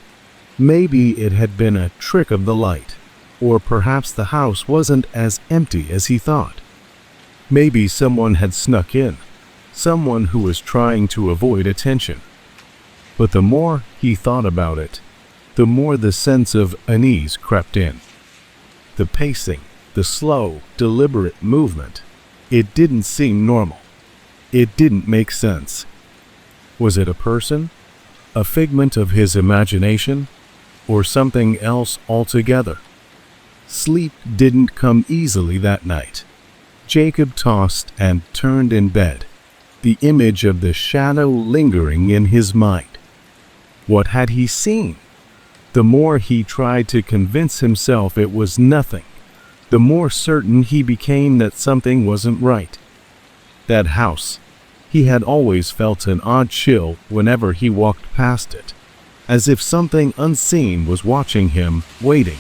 Maybe it had been a trick of the light, or perhaps the house wasn't as empty as he thought. Maybe someone had snuck in, someone who was trying to avoid attention. But the more he thought about it, the more the sense of unease crept in. The pacing, the slow, deliberate movement, it didn't seem normal. It didn't make sense. Was it a person? A figment of his imagination? Or something else altogether? Sleep didn't come easily that night. Jacob tossed and turned in bed, the image of the shadow lingering in his mind. What had he seen? The more he tried to convince himself it was nothing, the more certain he became that something wasn't right. That house, he had always felt an odd chill whenever he walked past it, as if something unseen was watching him, waiting.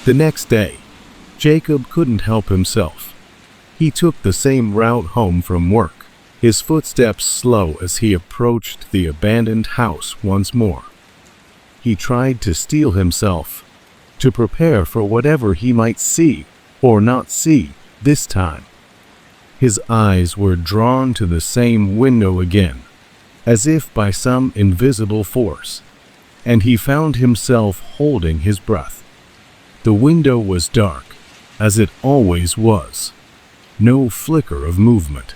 The next day, Jacob couldn't help himself. He took the same route home from work, his footsteps slow as he approached the abandoned house once more. He tried to steel himself, to prepare for whatever he might see or not see this time. His eyes were drawn to the same window again, as if by some invisible force, and he found himself holding his breath. The window was dark, as it always was. No flicker of movement.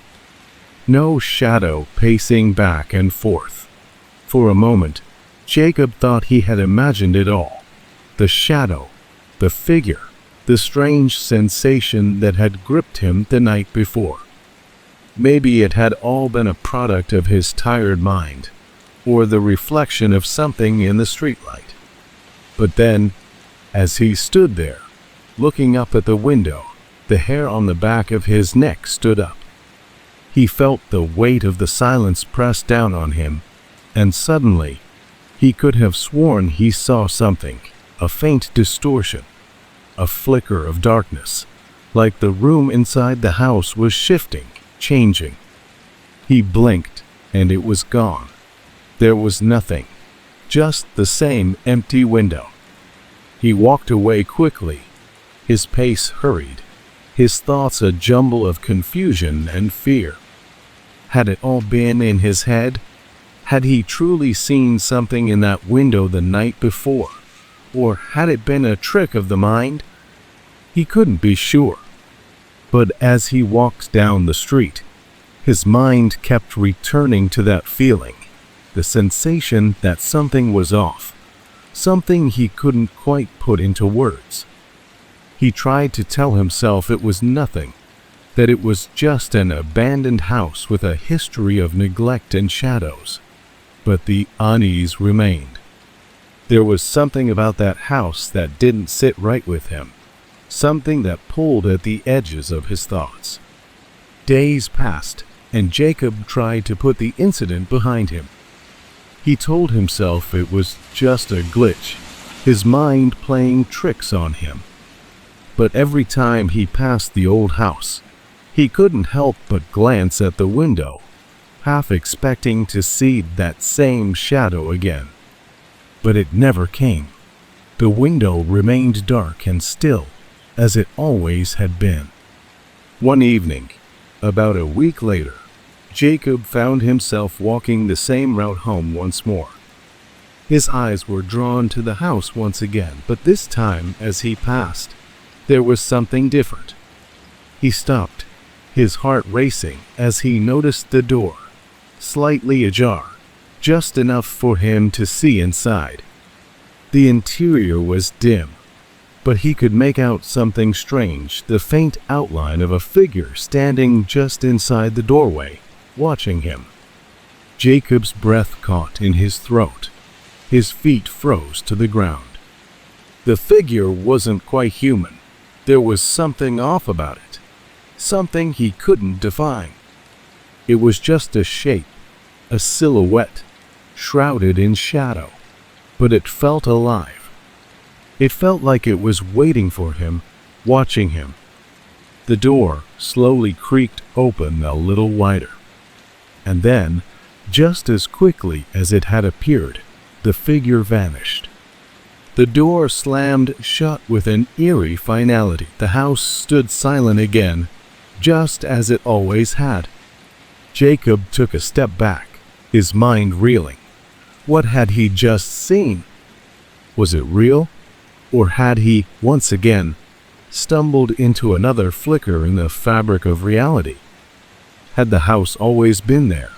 No shadow pacing back and forth. For a moment, Jacob thought he had imagined it all. The shadow, the figure, the strange sensation that had gripped him the night before. Maybe it had all been a product of his tired mind, or the reflection of something in the streetlight. But then, as he stood there, looking up at the window, the hair on the back of his neck stood up. He felt the weight of the silence press down on him, and suddenly, he could have sworn he saw something, a faint distortion, a flicker of darkness, like the room inside the house was shifting, changing. He blinked, and it was gone. There was nothing, just the same empty window. He walked away quickly, his pace hurried, his thoughts a jumble of confusion and fear. Had it all been in his head? Had he truly seen something in that window the night before? Or had it been a trick of the mind? He couldn't be sure. But as he walked down the street, his mind kept returning to that feeling, the sensation that something was off, something he couldn't quite put into words. He tried to tell himself it was nothing, that it was just an abandoned house with a history of neglect and shadows. But the unease remained. There was something about that house that didn't sit right with him, something that pulled at the edges of his thoughts. Days passed, and Jacob tried to put the incident behind him. He told himself it was just a glitch, his mind playing tricks on him. But every time he passed the old house, he couldn't help but glance at the window, half expecting to see that same shadow again. But it never came. The window remained dark and still, as it always had been. One evening, about a week later, Jacob found himself walking the same route home once more. His eyes were drawn to the house once again, but this time, as he passed, there was something different. He stopped, his heart racing as he noticed the door, slightly ajar, just enough for him to see inside. The interior was dim, but he could make out something strange, the faint outline of a figure standing just inside the doorway, watching him. Jacob's breath caught in his throat. His feet froze to the ground. The figure wasn't quite human. There was something off about it, something he couldn't define. It was just a shape, a silhouette, shrouded in shadow, but it felt alive. It felt like it was waiting for him, watching him. The door slowly creaked open a little wider. And then, just as quickly as it had appeared, the figure vanished. The door slammed shut with an eerie finality. The house stood silent again, just as it always had. Jacob took a step back, his mind reeling. What had he just seen? Was it real? Or had he, once again, stumbled into another flicker in the fabric of reality? Had the house always been there,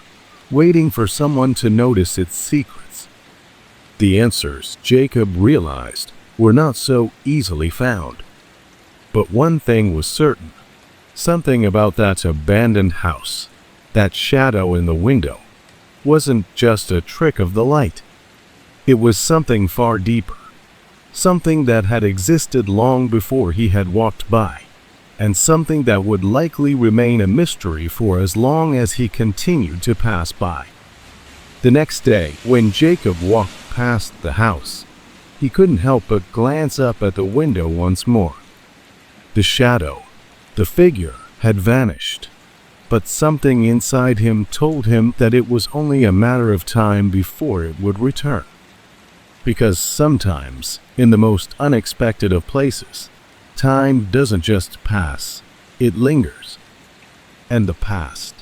waiting for someone to notice its secrets? The answers, Jacob realized, were not so easily found. But one thing was certain. Something about that abandoned house, that shadow in the window, wasn't just a trick of the light. It was something far deeper, something that had existed long before he had walked by, and something that would likely remain a mystery for as long as he continued to pass by. The next day, when Jacob walked past the house, he couldn't help but glance up at the window once more. The shadow, the figure, had vanished, but something inside him told him that it was only a matter of time before it would return. Because sometimes, in the most unexpected of places, time doesn't just pass, it lingers. And the past,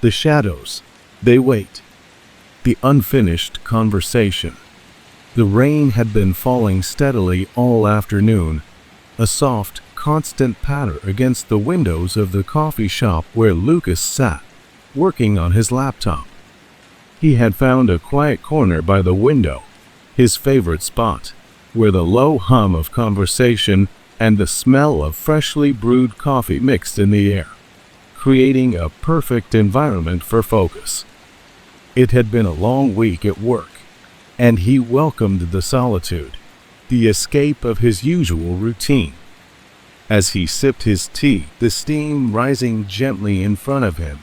the shadows, they wait. The unfinished conversation. The rain had been falling steadily all afternoon, a soft, constant patter against the windows of the coffee shop where Lucas sat, working on his laptop. He had found a quiet corner by the window, his favorite spot, where the low hum of conversation and the smell of freshly brewed coffee mixed in the air, creating a perfect environment for focus. It had been a long week at work, and he welcomed the solitude, the escape of his usual routine. As he sipped his tea, the steam rising gently in front of him,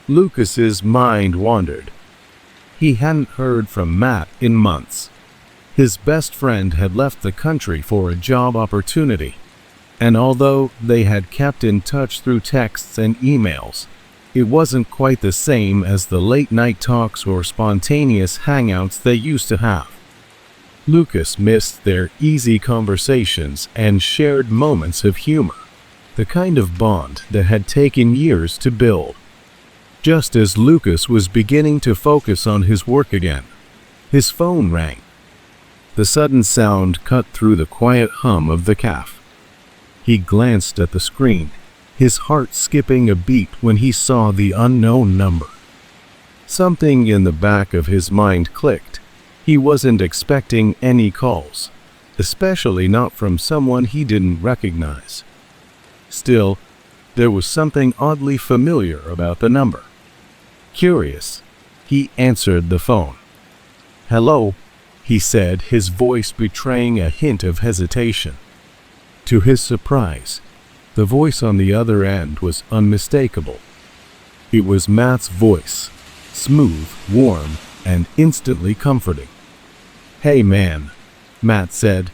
Lucas's mind wandered. He hadn't heard from Matt in months. His best friend had left the country for a job opportunity, and although they had kept in touch through texts and emails, it wasn't quite the same as the late-night talks or spontaneous hangouts they used to have. Lucas missed their easy conversations and shared moments of humor, the kind of bond that had taken years to build. Just as Lucas was beginning to focus on his work again, his phone rang. The sudden sound cut through the quiet hum of the cafe. He glanced at the screen, his heart skipping a beat when he saw the unknown number. Something in the back of his mind clicked. He wasn't expecting any calls, especially not from someone he didn't recognize. Still, there was something oddly familiar about the number. Curious, he answered the phone. "Hello," he said, his voice betraying a hint of hesitation. To his surprise, the voice on the other end was unmistakable. It was Matt's voice, smooth, warm, and instantly comforting. "Hey man," Matt said,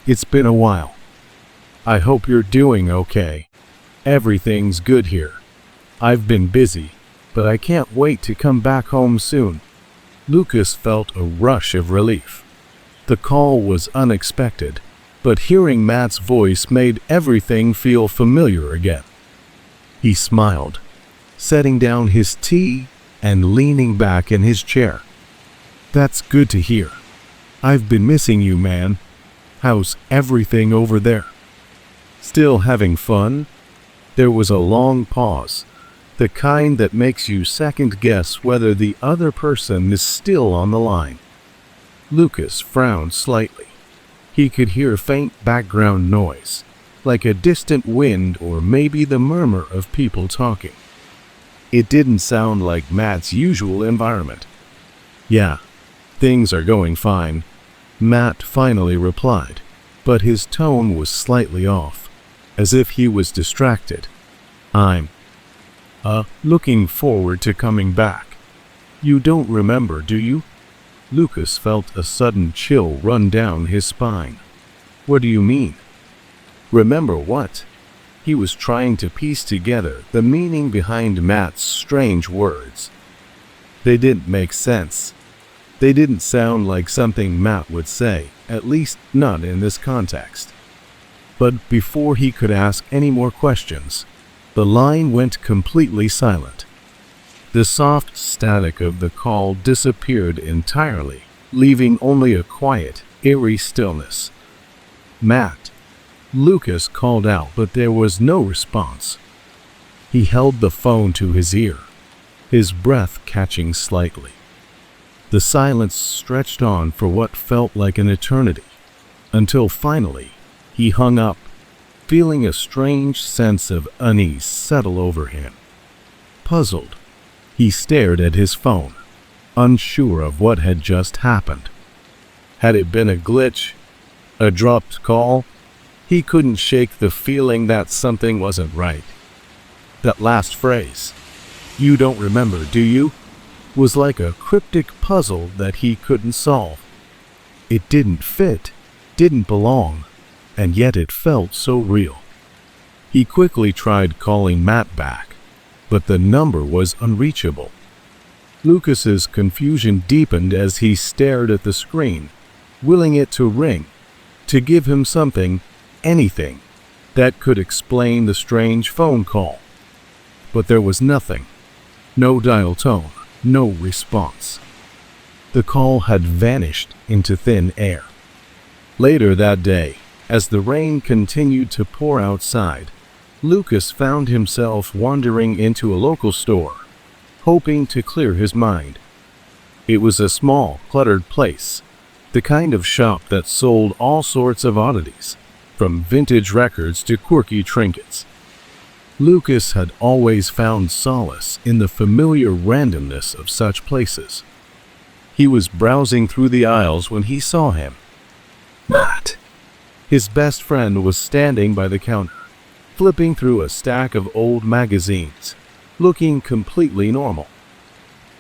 "it's been a while. I hope you're doing okay. Everything's good here. I've been busy, but I can't wait to come back home soon." Lucas felt a rush of relief. The call was unexpected, but hearing Matt's voice made everything feel familiar again. He smiled, setting down his tea and leaning back in his chair. "That's good to hear. I've been missing you, man. How's everything over there? Still having fun?" There was a long pause, the kind that makes you second-guess whether the other person is still on the line. Lucas frowned slightly. He could hear faint background noise, like a distant wind or maybe the murmur of people talking. It didn't sound like Matt's usual environment. "Yeah, things are going fine," Matt finally replied, but his tone was slightly off, as if he was distracted. "I'm looking forward to coming back. You don't remember, do you?" Lucas felt a sudden chill run down his spine. "What do you mean?" "Remember what?" He was trying to piece together the meaning behind Matt's strange words. They didn't make sense. They didn't sound like something Matt would say, at least not in this context. But before he could ask any more questions, the line went completely silent. The soft static of the call disappeared entirely, leaving only a quiet, eerie stillness. "Matt," Lucas called out, but there was no response. He held the phone to his ear, his breath catching slightly. The silence stretched on for what felt like an eternity, until finally he hung up, feeling a strange sense of unease settle over him. Puzzled, he stared at his phone, unsure of what had just happened. Had it been a glitch? A dropped call? He couldn't shake the feeling that something wasn't right. That last phrase, "You don't remember, do you?" was like a cryptic puzzle that he couldn't solve. It didn't fit, didn't belong, and yet it felt so real. He quickly tried calling Matt back, but the number was unreachable. Lucas's confusion deepened as he stared at the screen, willing it to ring, to give him something, anything, that could explain the strange phone call. But there was nothing. No dial tone, no response. The call had vanished into thin air. Later that day, as the rain continued to pour outside, Lucas found himself wandering into a local store, hoping to clear his mind. It was a small, cluttered place, the kind of shop that sold all sorts of oddities, from vintage records to quirky trinkets. Lucas had always found solace in the familiar randomness of such places. He was browsing through the aisles when he saw him. Matt. His best friend was standing by the counter, flipping through a stack of old magazines, looking completely normal.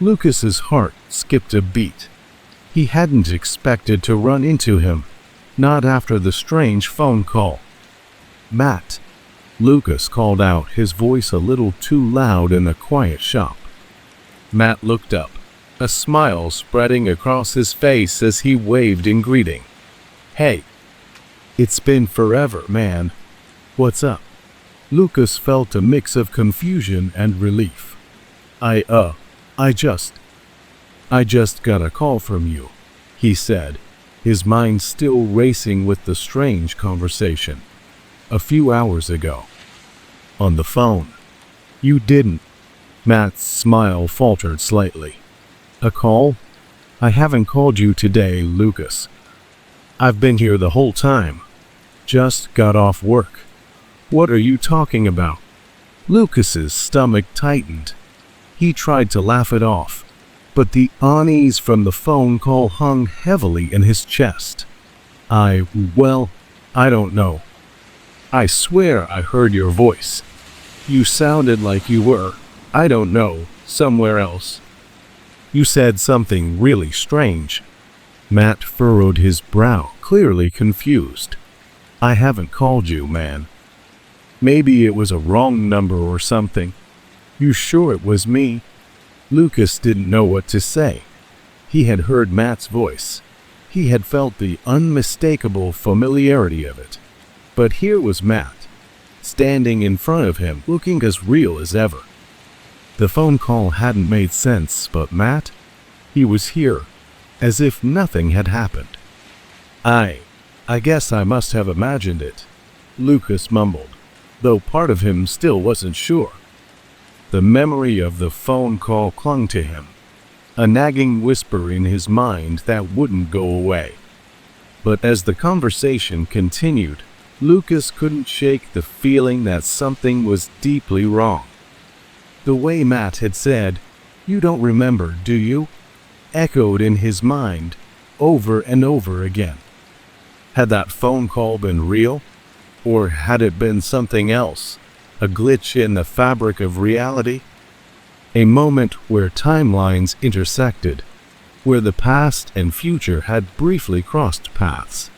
Lucas's heart skipped a beat. He hadn't expected to run into him, not after the strange phone call. "Matt," Lucas called out, his voice a little too loud in the quiet shop. Matt looked up, a smile spreading across his face as he waved in greeting. "Hey, it's been forever, man. What's up?" Lucas felt a mix of confusion and relief. I just got a call from you," he said, his mind still racing with the strange conversation. "A few hours ago. On the phone." "You didn't." Matt's smile faltered slightly. "A call? I haven't called you today, Lucas. I've been here the whole time. Just got off work." "What are you talking about?" Lucas's stomach tightened. He tried to laugh it off, but the unease from the phone call hung heavily in his chest. I don't know. I swear I heard your voice. You sounded like you were, I don't know, somewhere else. You said something really strange." Matt furrowed his brow, clearly confused. "I haven't called you, man. Maybe it was a wrong number or something." "You sure it was me?" Lucas didn't know what to say. He had heard Matt's voice. He had felt the unmistakable familiarity of it. But here was Matt, standing in front of him, looking as real as ever. The phone call hadn't made sense, but Matt? He was here, as if nothing had happened. I guess I must have imagined it," Lucas mumbled, though part of him still wasn't sure. The memory of the phone call clung to him, a nagging whisper in his mind that wouldn't go away. But as the conversation continued, Lucas couldn't shake the feeling that something was deeply wrong. The way Matt had said, "You don't remember, do you?" echoed in his mind over and over again. Had that phone call been real? Or had it been something else? A glitch in the fabric of reality? A moment where timelines intersected, where the past and future had briefly crossed paths.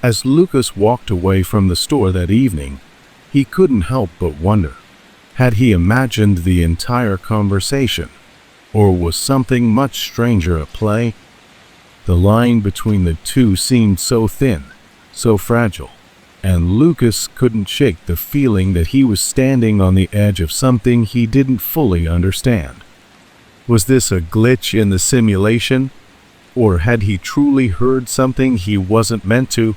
As Lucas walked away from the store that evening, he couldn't help but wonder, had he imagined the entire conversation, or was something much stranger at play? The line between the two seemed so thin, so fragile, and Lucas couldn't shake the feeling that he was standing on the edge of something he didn't fully understand. Was this a glitch in the simulation, or had he truly heard something he wasn't meant to?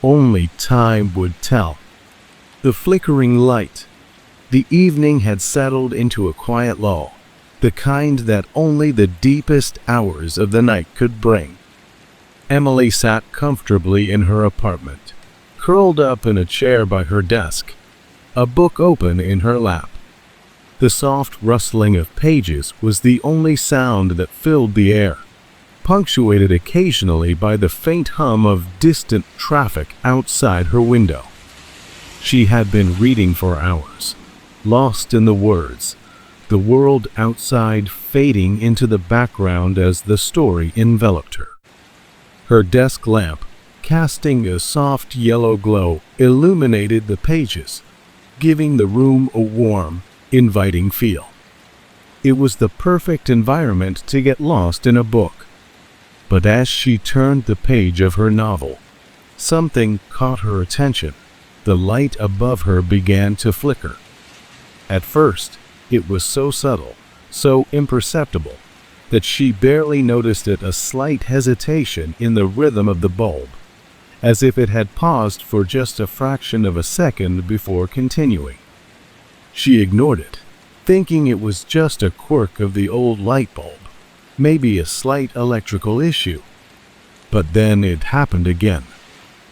Only time would tell. The flickering light. The evening had settled into a quiet lull, the kind that only the deepest hours of the night could bring. Emily sat comfortably in her apartment, curled up in a chair by her desk, a book open in her lap. The soft rustling of pages was the only sound that filled the air, punctuated occasionally by the faint hum of distant traffic outside her window. She had been reading for hours, lost in the words, the world outside fading into the background as the story enveloped her. Her desk lamp, casting a soft yellow glow, illuminated the pages, giving the room a warm, inviting feel. It was the perfect environment to get lost in a book. But as she turned the page of her novel, something caught her attention. The light above her began to flicker. At first, it was so subtle, so imperceptible, that she barely noticed it. A slight hesitation in the rhythm of the bulb, as if it had paused for just a fraction of a second before continuing. She ignored it, thinking it was just a quirk of the old light bulb, maybe a slight electrical issue. But then it happened again.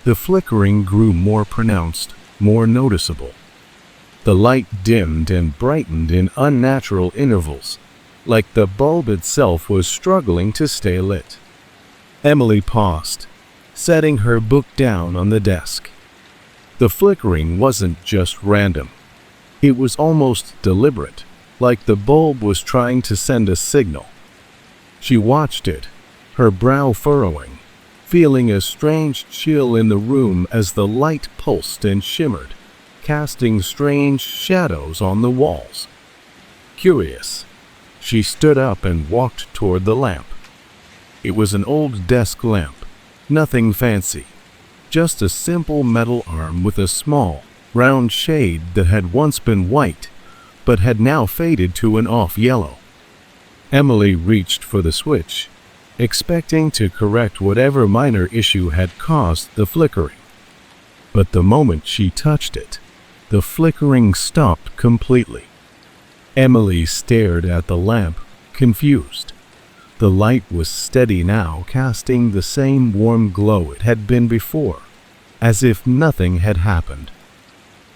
The flickering grew more pronounced, more noticeable. The light dimmed and brightened in unnatural intervals, like the bulb itself was struggling to stay lit. Emily paused, setting her book down on the desk. The flickering wasn't just random. It was almost deliberate, like the bulb was trying to send a signal. She watched it, her brow furrowing, feeling a strange chill in the room as the light pulsed and shimmered, casting strange shadows on the walls. Curious, she stood up and walked toward the lamp. It was an old desk lamp, nothing fancy, just a simple metal arm with a small, round shade that had once been white, but had now faded to an off yellow. Emily reached for the switch, expecting to correct whatever minor issue had caused the flickering. But the moment she touched it, the flickering stopped completely. Emily stared at the lamp, confused. The light was steady now, casting the same warm glow it had been before, as if nothing had happened.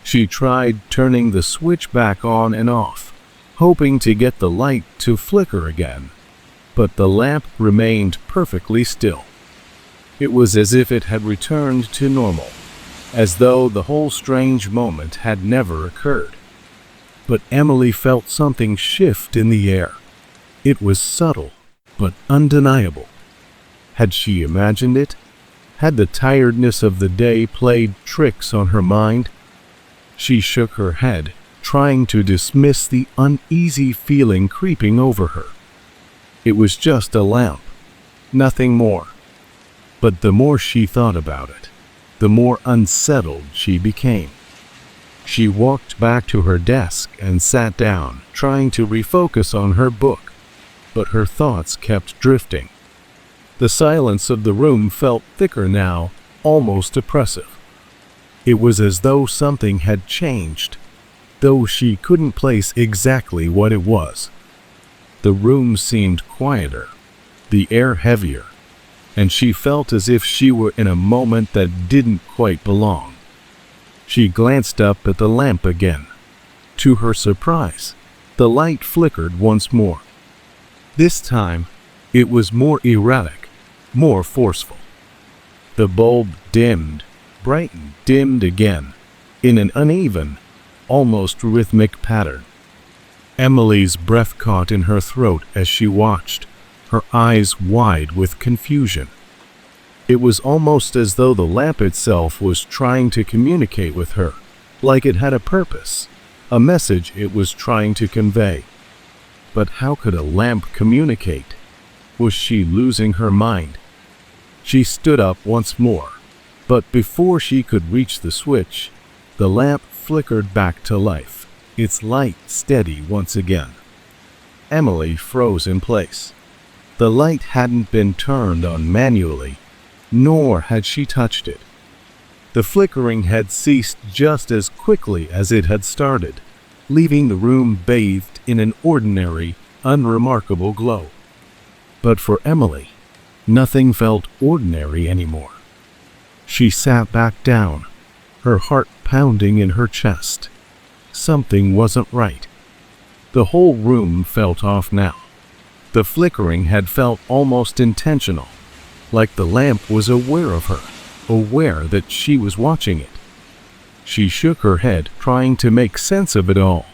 She tried turning the switch back on and off, hoping to get the light to flicker again, but the lamp remained perfectly still. It was as if it had returned to normal, as though the whole strange moment had never occurred. But Emily felt something shift in the air. It was subtle, but undeniable. Had she imagined it? Had the tiredness of the day played tricks on her mind? She shook her head, trying to dismiss the uneasy feeling creeping over her. It was just a lamp, nothing more. But the more she thought about it, the more unsettled she became. She walked back to her desk and sat down, trying to refocus on her book, but her thoughts kept drifting. The silence of the room felt thicker now, almost oppressive. It was as though something had changed, though she couldn't place exactly what it was. The room seemed quieter, the air heavier, and she felt as if she were in a moment that didn't quite belong. She glanced up at the lamp again. To her surprise, the light flickered once more. This time, it was more erratic, more forceful. The bulb dimmed, brightened, dimmed again, in an uneven, almost rhythmic pattern. Emily's breath caught in her throat as she watched, her eyes wide with confusion. It was almost as though the lamp itself was trying to communicate with her, like it had a purpose, a message it was trying to convey. But how could a lamp communicate? Was she losing her mind? She stood up once more, but before she could reach the switch, the lamp flickered back to life, its light steady once again. Emily froze in place. The light hadn't been turned on manually, nor had she touched it. The flickering had ceased just as quickly as it had started, leaving the room bathed in an ordinary, unremarkable glow. But for Emily, nothing felt ordinary anymore. She sat back down, her heart pounding in her chest. Something wasn't right. The whole room felt off now. The flickering had felt almost intentional, like the lamp was aware of her, aware that she was watching it. She shook her head, trying to make sense of it all.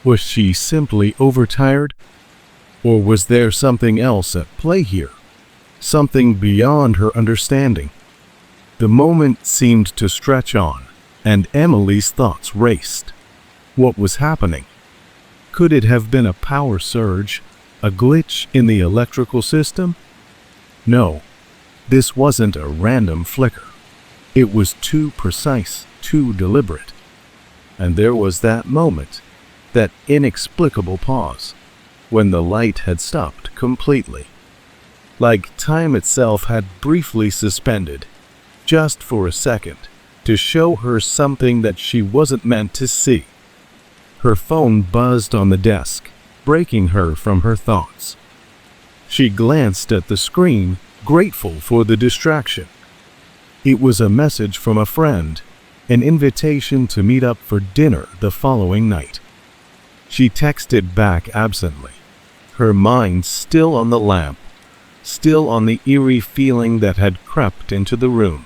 Was she simply overtired? Or was there something else at play here? Something beyond her understanding? The moment seemed to stretch on, and Emily's thoughts raced. What was happening? Could it have been a power surge, a glitch in the electrical system? No, this wasn't a random flicker. It was too precise, too deliberate. And there was that moment, that inexplicable pause, when the light had stopped completely. Like time itself had briefly suspended, just for a second, to show her something that she wasn't meant to see. Her phone buzzed on the desk, breaking her from her thoughts. She glanced at the screen, grateful for the distraction. It was a message from a friend, an invitation to meet up for dinner the following night. She texted back absently, her mind still on the lamp, still on the eerie feeling that had crept into the room.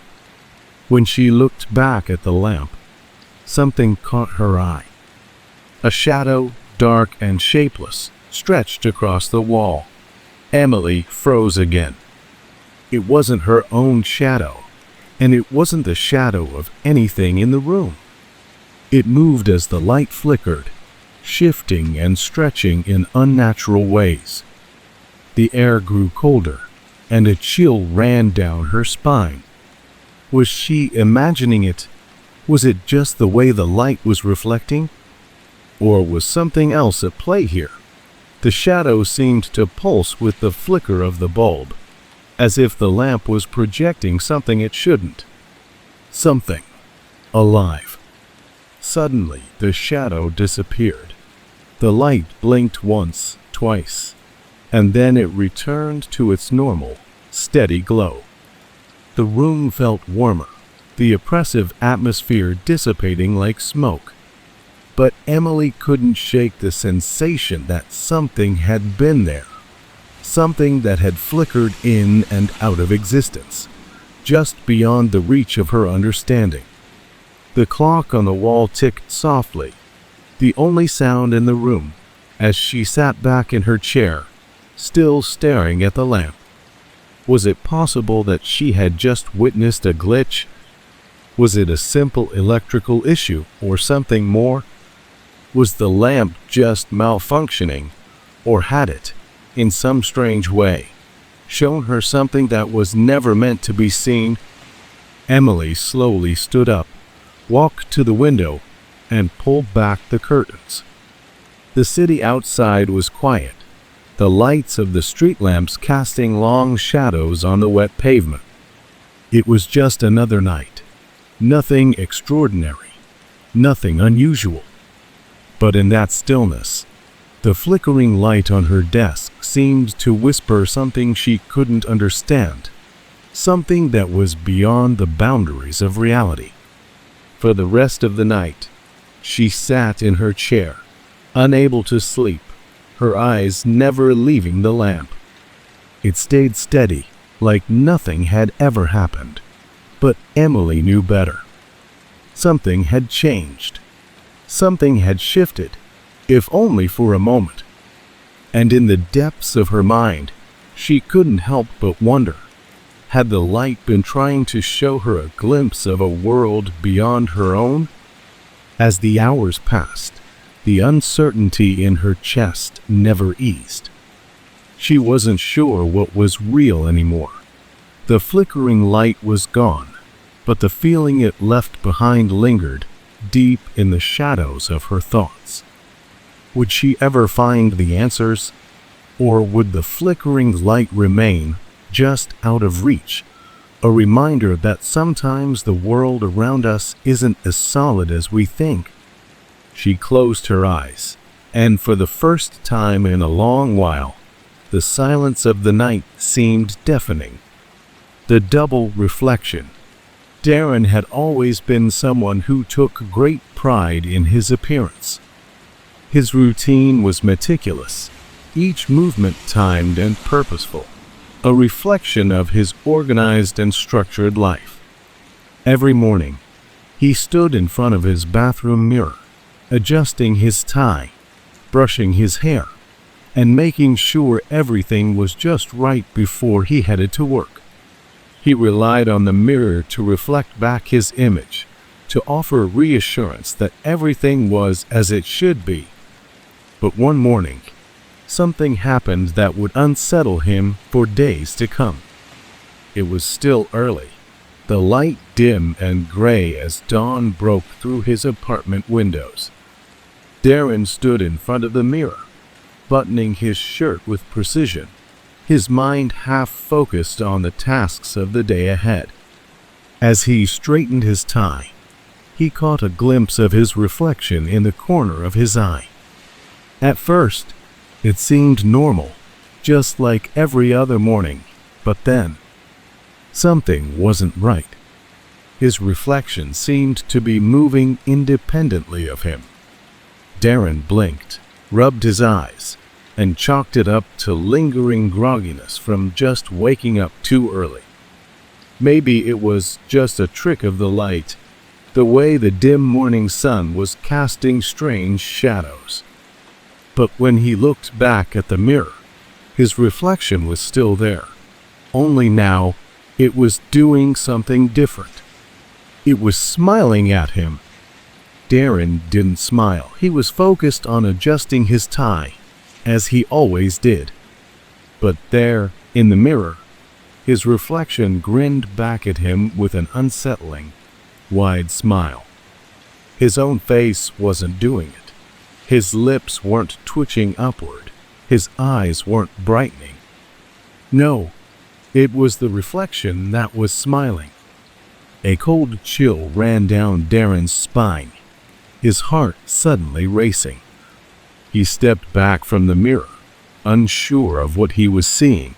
When she looked back at the lamp, something caught her eye. A shadow, dark and shapeless, stretched across the wall. Emily froze again. It wasn't her own shadow, and it wasn't the shadow of anything in the room. It moved as the light flickered, shifting and stretching in unnatural ways. The air grew colder, and a chill ran down her spine. Was she imagining it? Was it just the way the light was reflecting? Or was something else at play here? The shadow seemed to pulse with the flicker of the bulb, as if the lamp was projecting something it shouldn't. Something alive. Suddenly, the shadow disappeared. The light blinked once, twice, and then it returned to its normal, steady glow. The room felt warmer, the oppressive atmosphere dissipating like smoke. But Emily couldn't shake the sensation that something had been there, something that had flickered in and out of existence, just beyond the reach of her understanding. The clock on the wall ticked softly, the only sound in the room, as she sat back in her chair, still staring at the lamp. Was it possible that she had just witnessed a glitch? Was it a simple electrical issue or something more? Was the lamp just malfunctioning, or had it, in some strange way, shown her something that was never meant to be seen? Emily slowly stood up, walked to the window, and pulled back the curtains. The city outside was quiet, the lights of the street lamps casting long shadows on the wet pavement. It was just another night. Nothing extraordinary, nothing unusual. But in that stillness, the flickering light on her desk seemed to whisper something she couldn't understand. something that was beyond the boundaries of reality. For the rest of the night, she sat in her chair, unable to sleep, her eyes never leaving the lamp. It stayed steady, like nothing had ever happened. But Emily knew better. Something had changed. Something had shifted, if only for a moment. And in the depths of her mind, she couldn't help but wonder, had the light been trying to show her a glimpse of a world beyond her own? As the hours passed, the uncertainty in her chest never eased. She wasn't sure what was real anymore. The flickering light was gone, but the feeling it left behind lingered deep in the shadows of her thoughts. Would she ever find the answers? Or would the flickering light remain just out of reach, a reminder that sometimes the world around us isn't as solid as we think? She closed her eyes, and for the first time in a long while, the silence of the night seemed deafening. The double reflection. Darren had always been someone who took great pride in his appearance. His routine was meticulous, each movement timed and purposeful, a reflection of his organized and structured life. Every morning, he stood in front of his bathroom mirror, adjusting his tie, brushing his hair, and making sure everything was just right before he headed to work. He relied on the mirror to reflect back his image, to offer reassurance that everything was as it should be. But one morning, something happened that would unsettle him for days to come. It was still early, the light dim and gray as dawn broke through his apartment windows. Darren stood in front of the mirror, buttoning his shirt with precision, his mind half focused on the tasks of the day ahead. As he straightened his tie, he caught a glimpse of his reflection in the corner of his eye. At first, it seemed normal, just like every other morning, but then, something wasn't right. His reflection seemed to be moving independently of him. Darren blinked, rubbed his eyes, and chalked it up to lingering grogginess from just waking up too early. Maybe it was just a trick of the light, the way the dim morning sun was casting strange shadows. But when he looked back at the mirror, his reflection was still there. Only now, it was doing something different. It was smiling at him. Darren didn't smile. He was focused on adjusting his tie, as he always did. But there, in the mirror, his reflection grinned back at him with an unsettling, wide smile. His own face wasn't doing it. His lips weren't twitching upward. His eyes weren't brightening. No, it was the reflection that was smiling. A cold chill ran down Darren's spine, his heart suddenly racing. He stepped back from the mirror, unsure of what he was seeing.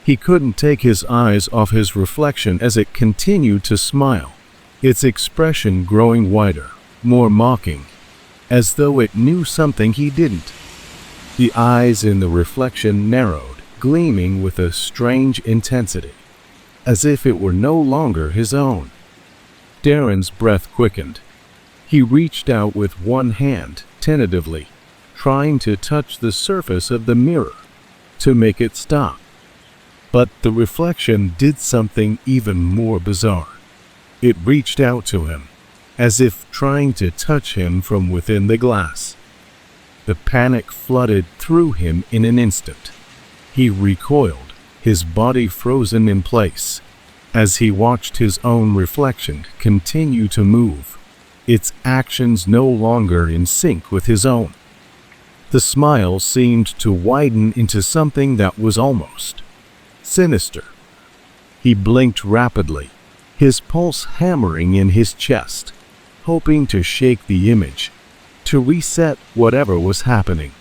He couldn't take his eyes off his reflection as it continued to smile, its expression growing wider, more mocking, as though it knew something he didn't. The eyes in the reflection narrowed, gleaming with a strange intensity, as if it were no longer his own. Darren's breath quickened. He reached out with one hand, tentatively, trying to touch the surface of the mirror, to make it stop. But the reflection did something even more bizarre. It reached out to him, as if trying to touch him from within the glass. The panic flooded through him in an instant. He recoiled, his body frozen in place, as he watched his own reflection continue to move, its actions no longer in sync with his own. The smile seemed to widen into something that was almost sinister. He blinked rapidly, his pulse hammering in his chest, hoping to shake the image, to reset whatever was happening.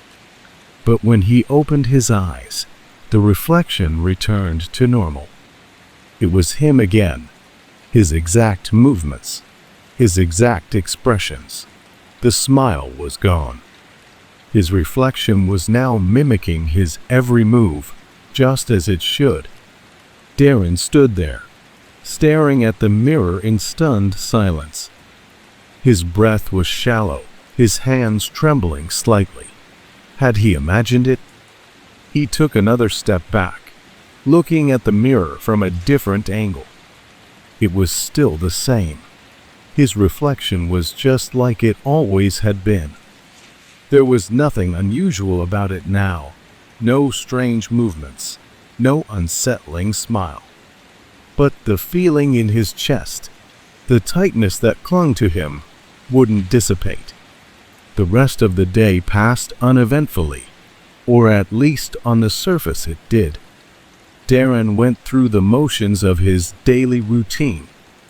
But when he opened his eyes, the reflection returned to normal. It was him again. His exact movements. His exact expressions. The smile was gone. His reflection was now mimicking his every move, just as it should. Darren stood there, staring at the mirror in stunned silence. His breath was shallow, his hands trembling slightly. Had he imagined it? He took another step back, looking at the mirror from a different angle. It was still the same. His reflection was just like it always had been. There was nothing unusual about it now. No strange movements, no unsettling smile. But the feeling in his chest, the tightness that clung to him, wouldn't dissipate. The rest of the day passed uneventfully, or at least on the surface it did. Darren went through the motions of his daily routine,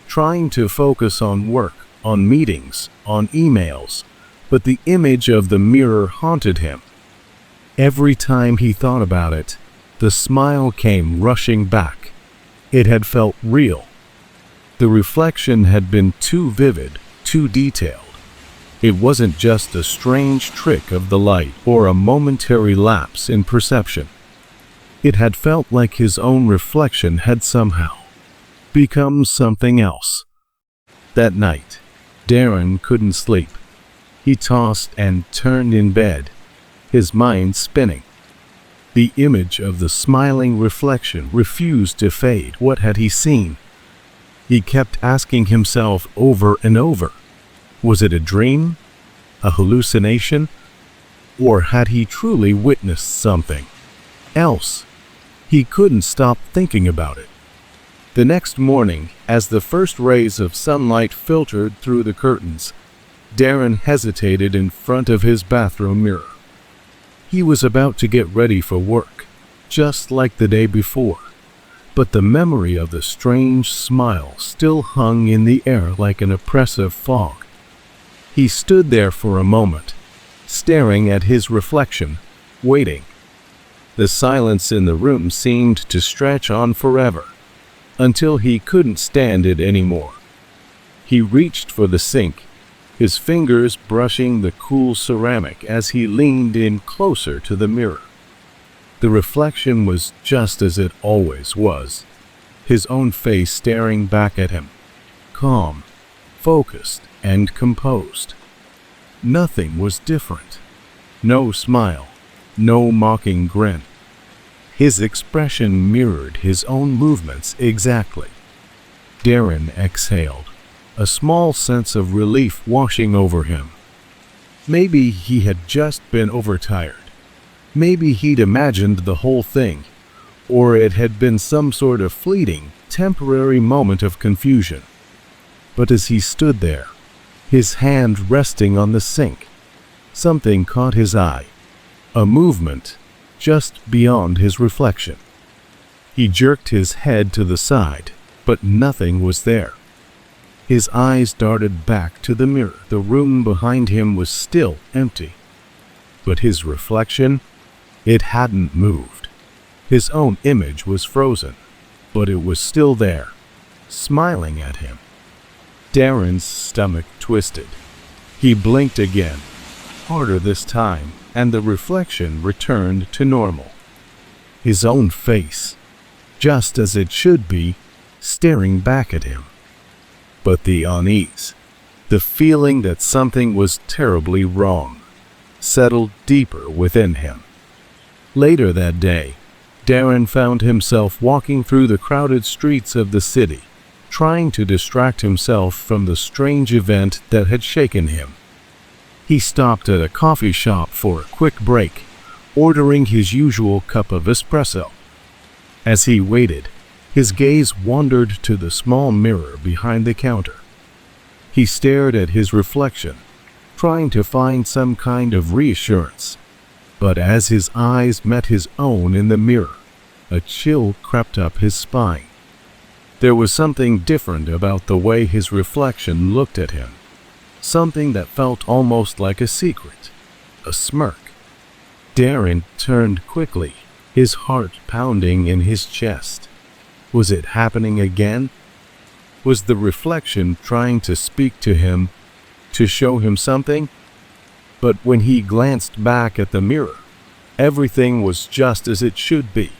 trying to focus on work, on meetings, on emails, but the image of the mirror haunted him. Every time he thought about it, the smile came rushing back. It had felt real. The reflection had been too vivid, too detailed. It wasn't just a strange trick of the light or a momentary lapse in perception. It had felt like his own reflection had somehow become something else. That night, Darren couldn't sleep. He tossed and turned in bed, his mind spinning. The image of the smiling reflection refused to fade. What had he seen? He kept asking himself over and over, was it a dream? A hallucination? Or had he truly witnessed something else? He couldn't stop thinking about it. The next morning, as the first rays of sunlight filtered through the curtains, Darren hesitated in front of his bathroom mirror. He was about to get ready for work, just like the day before, but the memory of the strange smile still hung in the air like an oppressive fog. He stood there for a moment, staring at his reflection, waiting. The silence in the room seemed to stretch on forever, until he couldn't stand it anymore. He reached for the sink, his fingers brushing the cool ceramic as he leaned in closer to the mirror. The reflection was just as it always was, his own face staring back at him, calm, focused, and composed. Nothing was different. No smile, no mocking grin. His expression mirrored his own movements exactly. Darren exhaled, a small sense of relief washing over him. Maybe he had just been overtired. Maybe he'd imagined the whole thing, or it had been some sort of fleeting, temporary moment of confusion. But as he stood there, his hand resting on the sink, something caught his eye, a movement just beyond his reflection. He jerked his head to the side, but nothing was there. His eyes darted back to the mirror. The room behind him was still empty. But his reflection, it hadn't moved. His own image was frozen, but it was still there, smiling at him. Darren's stomach twisted. He blinked again, harder this time, and the reflection returned to normal. His own face, just as it should be, staring back at him. But the unease, the feeling that something was terribly wrong, settled deeper within him. Later that day, Darren found himself walking through the crowded streets of the city, trying to distract himself from the strange event that had shaken him. He stopped at a coffee shop for a quick break, ordering his usual cup of espresso. As he waited, his gaze wandered to the small mirror behind the counter. He stared at his reflection, trying to find some kind of reassurance. But as his eyes met his own in the mirror, a chill crept up his spine. There was something different about the way his reflection looked at him. Something that felt almost like a secret, a smirk. Darren turned quickly, his heart pounding in his chest. Was it happening again? Was the reflection trying to speak to him, to show him something? But when he glanced back at the mirror, everything was just as it should be.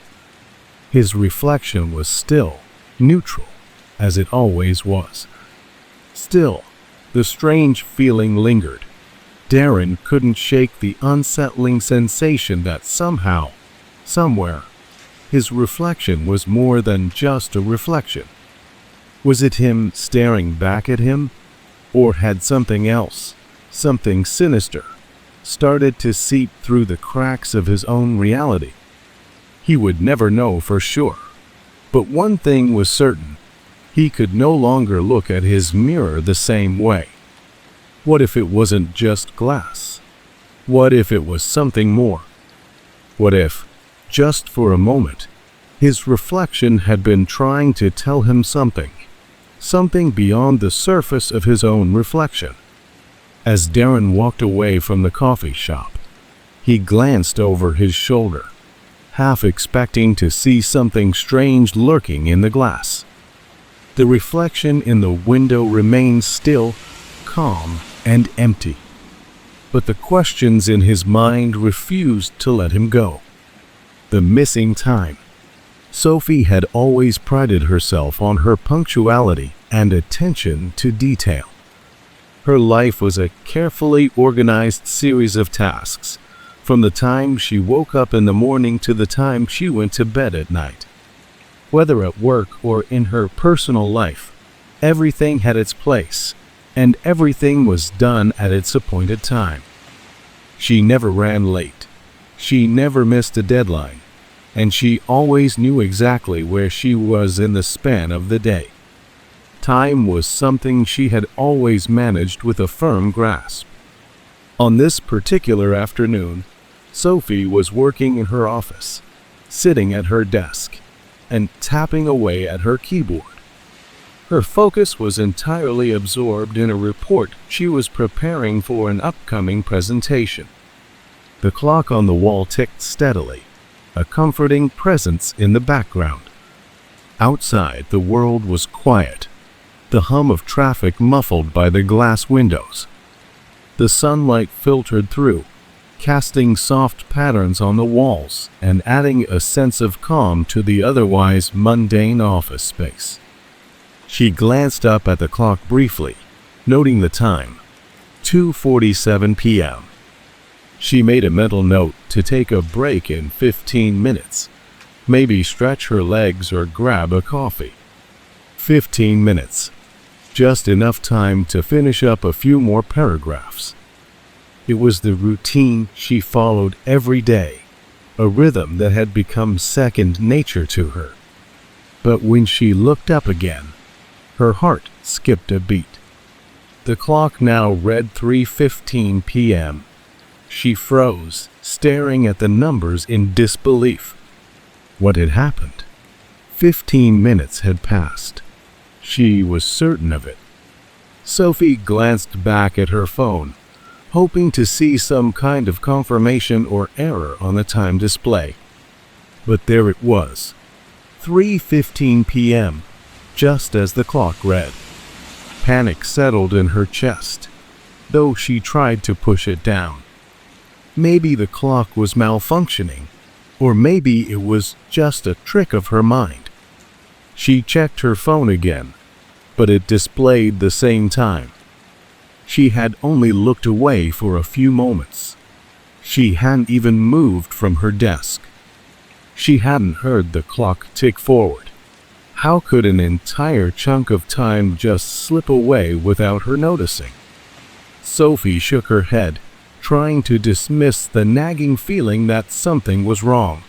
His reflection was still neutral, as it always was. Still, the strange feeling lingered. Darren couldn't shake the unsettling sensation that somehow, somewhere, his reflection was more than just a reflection. Was it him staring back at him? Or had something else, something sinister, started to seep through the cracks of his own reality? He would never know for sure. But one thing was certain. He could no longer look at his mirror the same way. What if it wasn't just glass? What if it was something more? What if, just for a moment, his reflection had been trying to tell him something beyond the surface of his own reflection? As Darren walked away from the coffee shop, he glanced over his shoulder, half expecting to see something strange lurking in the glass. The reflection in the window remained still, calm, and empty. But the questions in his mind refused to let him go. The missing time. Sophie had always prided herself on her punctuality and attention to detail. Her life was a carefully organized series of tasks, from the time she woke up in the morning to the time she went to bed at night. Whether at work or in her personal life, everything had its place, and everything was done at its appointed time. She never ran late. She never missed a deadline, and she always knew exactly where she was in the span of the day. Time was something she had always managed with a firm grasp. On this particular afternoon, Sophie was working in her office, sitting at her desk, and tapping away at her keyboard. Her focus was entirely absorbed in a report she was preparing for an upcoming presentation. The clock on the wall ticked steadily, a comforting presence in the background. Outside, the world was quiet, the hum of traffic muffled by the glass windows. The sunlight filtered through, casting soft patterns on the walls and adding a sense of calm to the otherwise mundane office space. She glanced up at the clock briefly, noting the time, 2:47 p.m. She made a mental note to take a break in 15 minutes, maybe stretch her legs or grab a coffee. 15 minutes. Just enough time to finish up a few more paragraphs. It was the routine she followed every day, a rhythm that had become second nature to her. But when she looked up again, her heart skipped a beat. The clock now read 3:15 p.m. She froze, staring at the numbers in disbelief. What had happened? 15 minutes had passed. She was certain of it. Sophie glanced back at her phone, hoping to see some kind of confirmation or error on the time display. But there it was, 3:15 p.m., just as the clock read. Panic settled in her chest, though she tried to push it down. Maybe the clock was malfunctioning, or maybe it was just a trick of her mind. She checked her phone again, but it displayed the same time. She had only looked away for a few moments. She hadn't even moved from her desk. She hadn't heard the clock tick forward. How could an entire chunk of time just slip away without her noticing? Sophie shook her head, trying to dismiss the nagging feeling that something was wrong.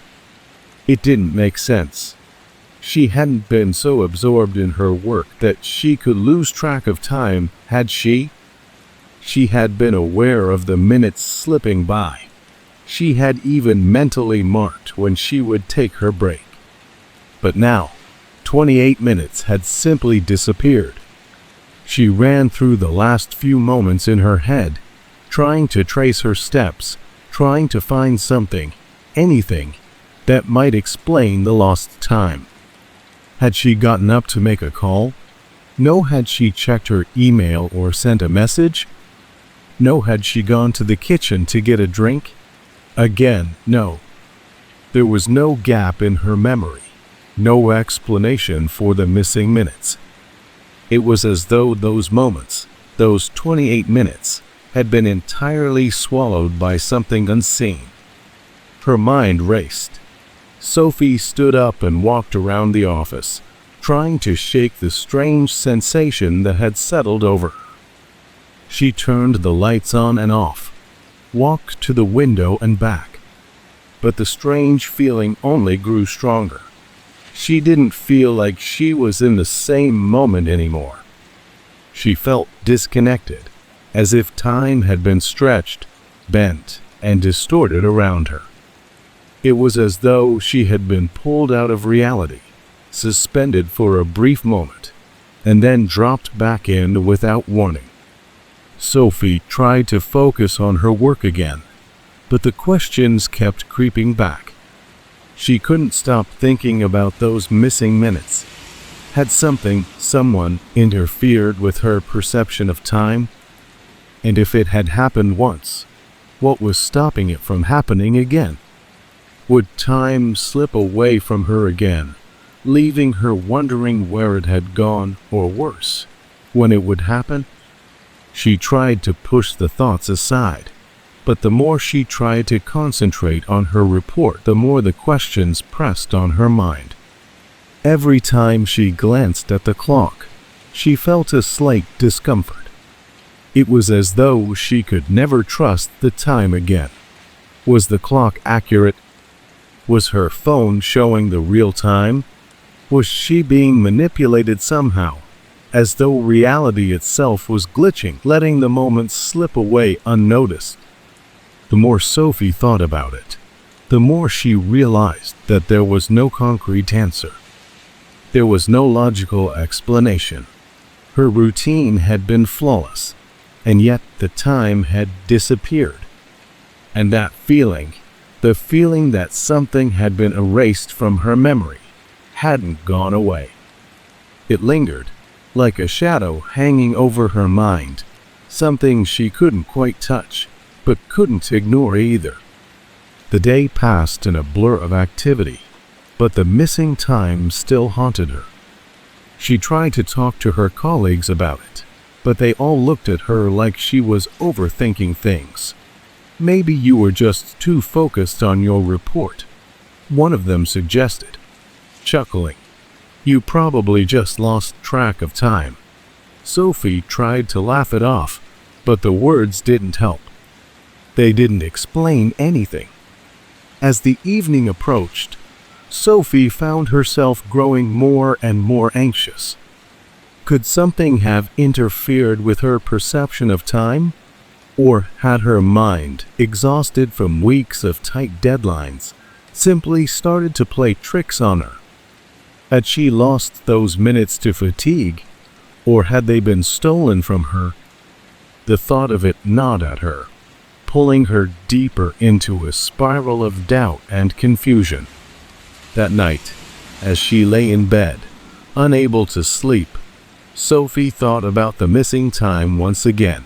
It didn't make sense. She hadn't been so absorbed in her work that she could lose track of time, had she? She had been aware of the minutes slipping by. She had even mentally marked when she would take her break. But now, 28 minutes had simply disappeared. She ran through the last few moments in her head, trying to trace her steps, trying to find something, anything, that might explain the lost time. Had she gotten up to make a call? No. Had she checked her email or sent a message? No. Had she gone to the kitchen to get a drink? Again, no. There was no gap in her memory, no explanation for the missing minutes. It was as though those moments, those 28 minutes, had been entirely swallowed by something unseen. Her mind raced. Sophie stood up and walked around the office, trying to shake the strange sensation that had settled over her. She turned the lights on and off, walked to the window and back. But the strange feeling only grew stronger. She didn't feel like she was in the same moment anymore. She felt disconnected, as if time had been stretched, bent, and distorted around her. It was as though she had been pulled out of reality, suspended for a brief moment, and then dropped back in without warning. Sophie tried to focus on her work again, but the questions kept creeping back. She couldn't stop thinking about those missing minutes. Had someone interfered with her perception of time? And if it had happened once, what was stopping it from happening again? Would time slip away from her again, leaving her wondering where it had gone, or worse, when it would happen? She tried to push the thoughts aside, but the more she tried to concentrate on her report, the more the questions pressed on her mind. Every time she glanced at the clock, she felt a slight discomfort. It was as though she could never trust the time again. Was the clock accurate? Was her phone showing the real time? Was she being manipulated somehow, as though reality itself was glitching, letting the moments slip away unnoticed? The more Sophie thought about it, the more she realized that there was no concrete answer. There was no logical explanation. Her routine had been flawless, and yet the time had disappeared. And that feeling, the feeling that something had been erased from her memory, hadn't gone away. It lingered, like a shadow hanging over her mind, something she couldn't quite touch, but couldn't ignore either. The day passed in a blur of activity, but the missing time still haunted her. She tried to talk to her colleagues about it, but they all looked at her like she was overthinking things. Maybe you were just too focused on your report, one of them suggested, chuckling. You probably just lost track of time. Sophie tried to laugh it off, but the words didn't help. They didn't explain anything. As the evening approached, Sophie found herself growing more and more anxious. Could something have interfered with her perception of time? Or had her mind, exhausted from weeks of tight deadlines, simply started to play tricks on her? Had she lost those minutes to fatigue, or had they been stolen from her? The thought of it gnawed at her, pulling her deeper into a spiral of doubt and confusion. That night, as she lay in bed, unable to sleep, Sophie thought about the missing time once again.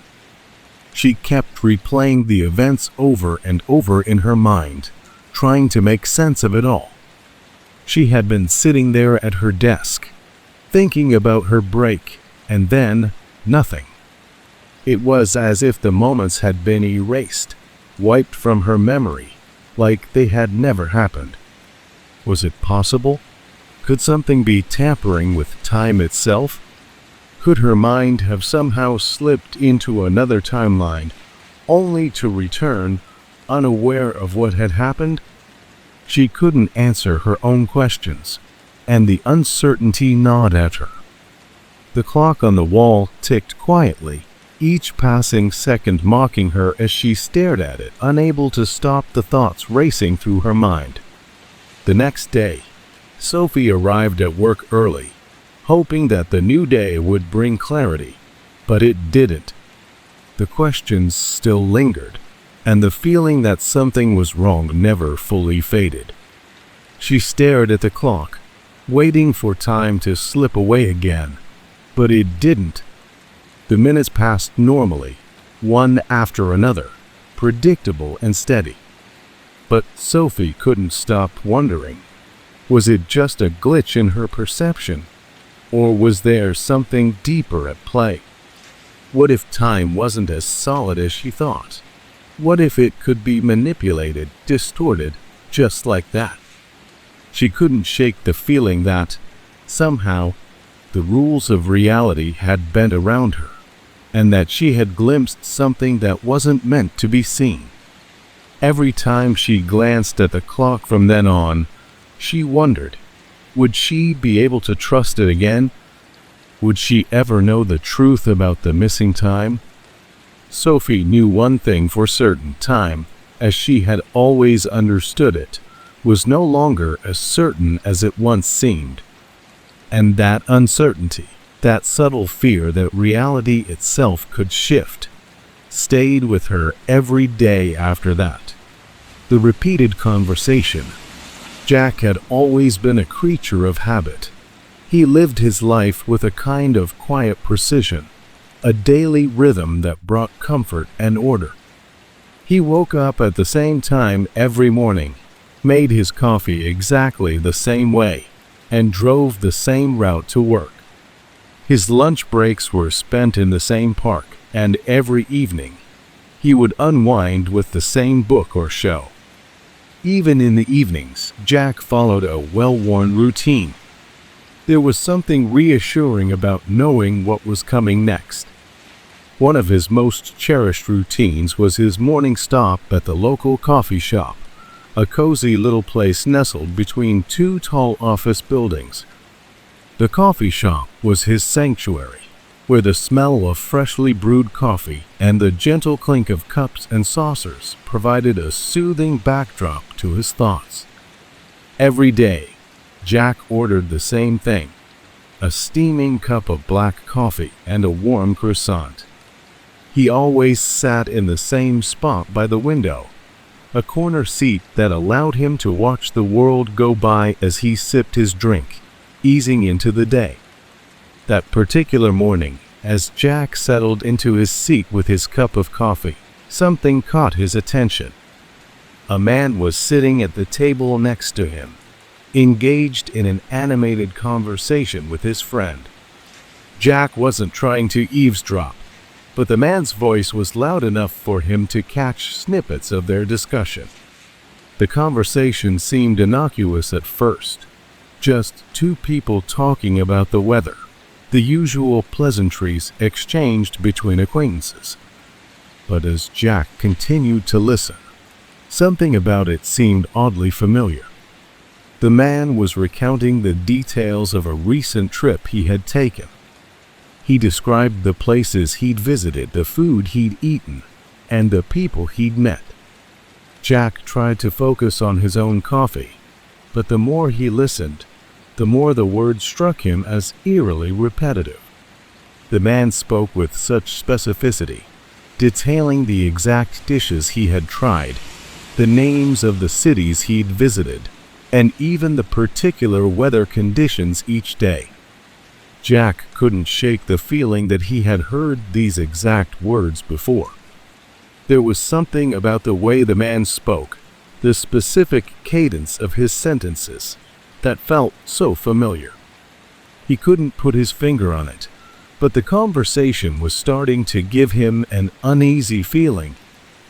She kept replaying the events over and over in her mind, trying to make sense of it all. She had been sitting there at her desk, thinking about her break, and then nothing. It was as if the moments had been erased, wiped from her memory, like they had never happened. Was it possible? Could something be tampering with time itself? Could her mind have somehow slipped into another timeline, only to return, unaware of what had happened? She couldn't answer her own questions, and the uncertainty gnawed at her. The clock on the wall ticked quietly, each passing second mocking her as she stared at it, unable to stop the thoughts racing through her mind. The next day, Sophie arrived at work early, hoping that the new day would bring clarity, but it didn't. The questions still lingered, and the feeling that something was wrong never fully faded. She stared at the clock, waiting for time to slip away again. But it didn't. The minutes passed normally, one after another, predictable and steady. But Sophie couldn't stop wondering. Was it just a glitch in her perception? Or was there something deeper at play? What if time wasn't as solid as she thought? What if it could be manipulated, distorted, just like that? She couldn't shake the feeling that, somehow, the rules of reality had bent around her, and that she had glimpsed something that wasn't meant to be seen. Every time she glanced at the clock from then on, she wondered, would she be able to trust it again? Would she ever know the truth about the missing time? Sophie knew one thing for certain: time, as she had always understood it, was no longer as certain as it once seemed. And that uncertainty, that subtle fear that reality itself could shift, stayed with her every day after that. The repeated conversation. Jack had always been a creature of habit. He lived his life with a kind of quiet precision, a daily rhythm that brought comfort and order. He woke up at the same time every morning, made his coffee exactly the same way, and drove the same route to work. His lunch breaks were spent in the same park, and every evening, he would unwind with the same book or show. Even in the evenings, Jack followed a well-worn routine. There was something reassuring about knowing what was coming next. One of his most cherished routines was his morning stop at the local coffee shop, a cozy little place nestled between two tall office buildings. The coffee shop was his sanctuary, where the smell of freshly brewed coffee and the gentle clink of cups and saucers provided a soothing backdrop to his thoughts. Every day, Jack ordered the same thing: a steaming cup of black coffee and a warm croissant. He always sat in the same spot by the window, a corner seat that allowed him to watch the world go by as he sipped his drink, easing into the day. That particular morning, as Jack settled into his seat with his cup of coffee, something caught his attention. A man was sitting at the table next to him, engaged in an animated conversation with his friend. Jack wasn't trying to eavesdrop, but the man's voice was loud enough for him to catch snippets of their discussion. The conversation seemed innocuous at first, just two people talking about the weather, the usual pleasantries exchanged between acquaintances. But as Jack continued to listen, something about it seemed oddly familiar. The man was recounting the details of a recent trip he had taken. He described the places he'd visited, the food he'd eaten, and the people he'd met. Jack tried to focus on his own coffee, but the more he listened, the more the words struck him as eerily repetitive. The man spoke with such specificity, detailing the exact dishes he had tried, the names of the cities he'd visited, and even the particular weather conditions each day. Jack couldn't shake the feeling that he had heard these exact words before. There was something about the way the man spoke, the specific cadence of his sentences, that felt so familiar. He couldn't put his finger on it, but the conversation was starting to give him an uneasy feeling,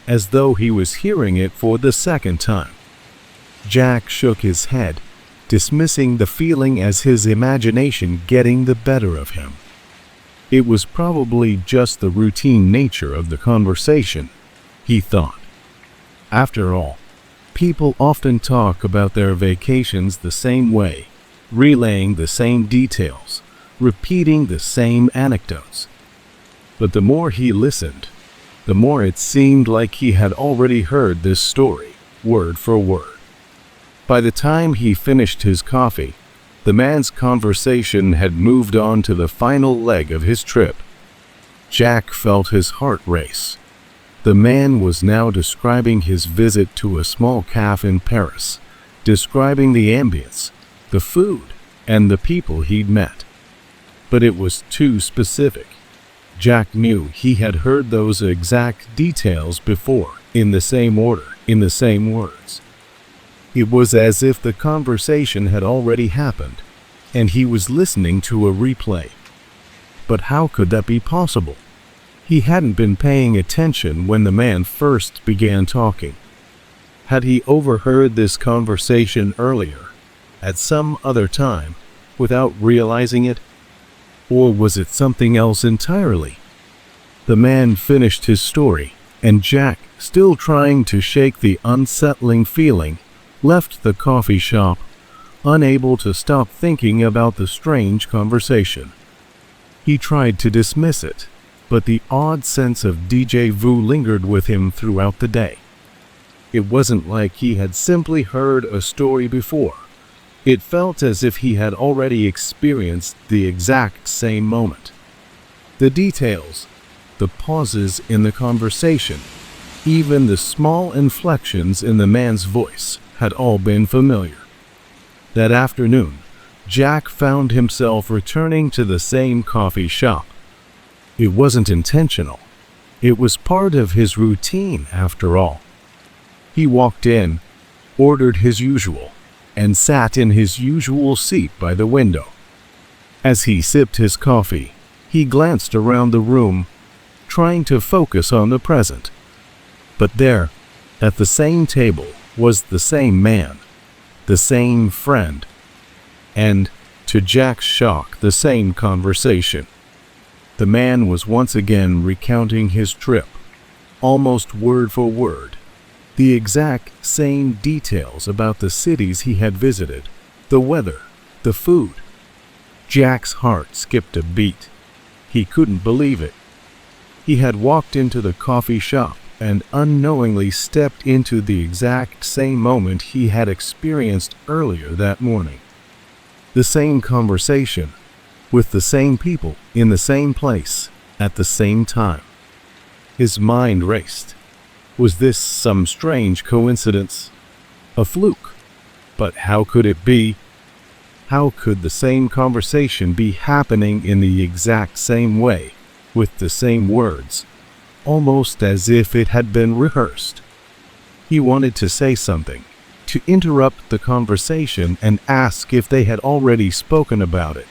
as though he was hearing it for the second time. Jack shook his head, dismissing the feeling as his imagination getting the better of him. It was probably just the routine nature of the conversation, he thought. After all, people often talk about their vacations the same way, relaying the same details, repeating the same anecdotes. But the more he listened, the more it seemed like he had already heard this story, word for word. By the time he finished his coffee, the man's conversation had moved on to the final leg of his trip. Jack felt his heart race. The man was now describing his visit to a small cafe in Paris, describing the ambience, the food, and the people he'd met. But it was too specific. Jack knew he had heard those exact details before, in the same order, in the same words. It was as if the conversation had already happened, and he was listening to a replay. But how could that be possible? He hadn't been paying attention when the man first began talking. Had he overheard this conversation earlier, at some other time, without realizing it? Or was it something else entirely? The man finished his story, and Jack, still trying to shake the unsettling feeling, left the coffee shop, unable to stop thinking about the strange conversation. He tried to dismiss it, but the odd sense of déjà vu lingered with him throughout the day. It wasn't like he had simply heard a story before. It felt as if he had already experienced the exact same moment. The details, the pauses in the conversation, even the small inflections in the man's voice had all been familiar. That afternoon, Jack found himself returning to the same coffee shop. It wasn't intentional. It was part of his routine, after all. He walked in, ordered his usual, and sat in his usual seat by the window. As he sipped his coffee, he glanced around the room, trying to focus on the present. But there, at the same table, was the same man, the same friend, and, to Jack's shock, the same conversation. The man was once again recounting his trip, almost word for word, the exact same details about the cities he had visited, the weather, the food. Jack's heart skipped a beat. He couldn't believe it. He had walked into the coffee shop and unknowingly stepped into the exact same moment he had experienced earlier that morning. The same conversation, with the same people, in the same place, at the same time. His mind raced. Was this some strange coincidence? A fluke? But how could it be? How could the same conversation be happening in the exact same way, with the same words, almost as if it had been rehearsed? He wanted to say something, to interrupt the conversation and ask if they had already spoken about it,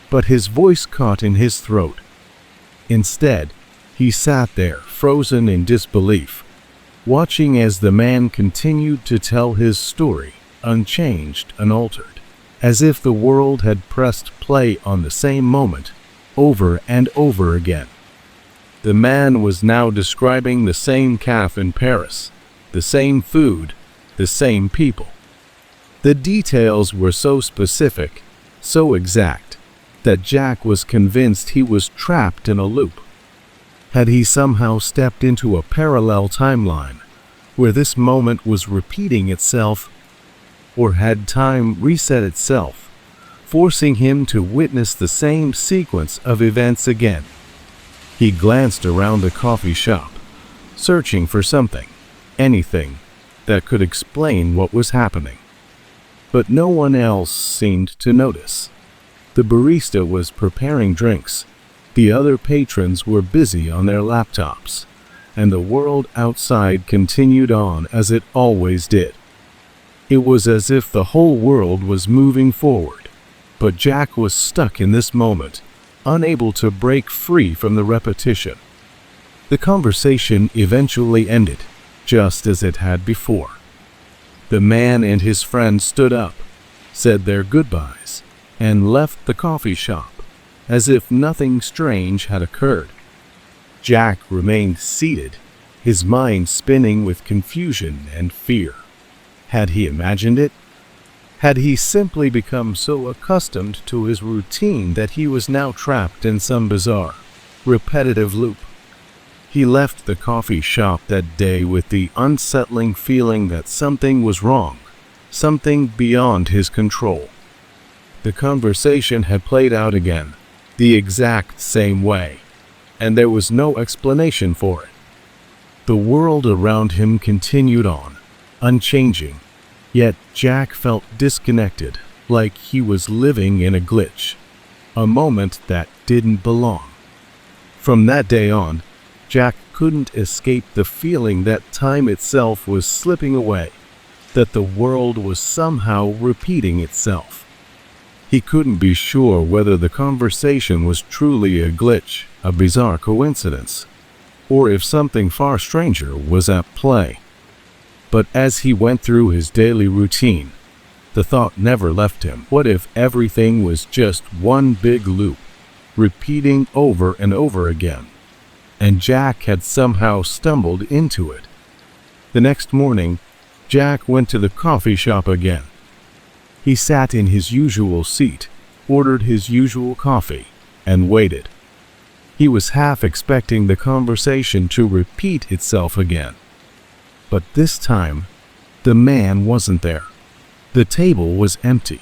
but his voice caught in his throat. Instead, he sat there, frozen in disbelief, watching as the man continued to tell his story, unchanged, unaltered, as if the world had pressed play on the same moment, over and over again. The man was now describing the same cafe in Paris, the same food, the same people. The details were so specific, so exact, that Jack was convinced he was trapped in a loop. Had he somehow stepped into a parallel timeline, where this moment was repeating itself, or had time reset itself, forcing him to witness the same sequence of events again? He glanced around the coffee shop, searching for something, anything, that could explain what was happening. But no one else seemed to notice. The barista was preparing drinks, the other patrons were busy on their laptops, and the world outside continued on as it always did. It was as if the whole world was moving forward, but Jack was stuck in this moment, unable to break free from the repetition. The conversation eventually ended, just as it had before. The man and his friend stood up, said their goodbyes, and left the coffee shop, as if nothing strange had occurred. Jack remained seated, his mind spinning with confusion and fear. Had he imagined it? Had he simply become so accustomed to his routine that he was now trapped in some bizarre, repetitive loop? He left the coffee shop that day with the unsettling feeling that something was wrong, something beyond his control. The conversation had played out again, the exact same way, and there was no explanation for it. The world around him continued on, unchanging, yet Jack felt disconnected, like he was living in a glitch, a moment that didn't belong. From that day on, Jack couldn't escape the feeling that time itself was slipping away, that the world was somehow repeating itself. He couldn't be sure whether the conversation was truly a glitch, a bizarre coincidence, or if something far stranger was at play. But as he went through his daily routine, the thought never left him. What if everything was just one big loop, repeating over and over again, and Jack had somehow stumbled into it? The next morning, Jack went to the coffee shop again. He sat in his usual seat, ordered his usual coffee, and waited. He was half expecting the conversation to repeat itself again. But this time, the man wasn't there. The table was empty.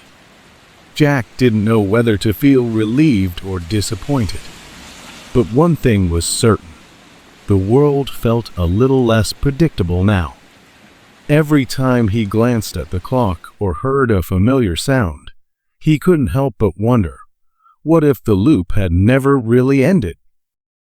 Jack didn't know whether to feel relieved or disappointed. But one thing was certain. The world felt a little less predictable now. Every time he glanced at the clock or heard a familiar sound, he couldn't help but wonder, what if the loop had never really ended?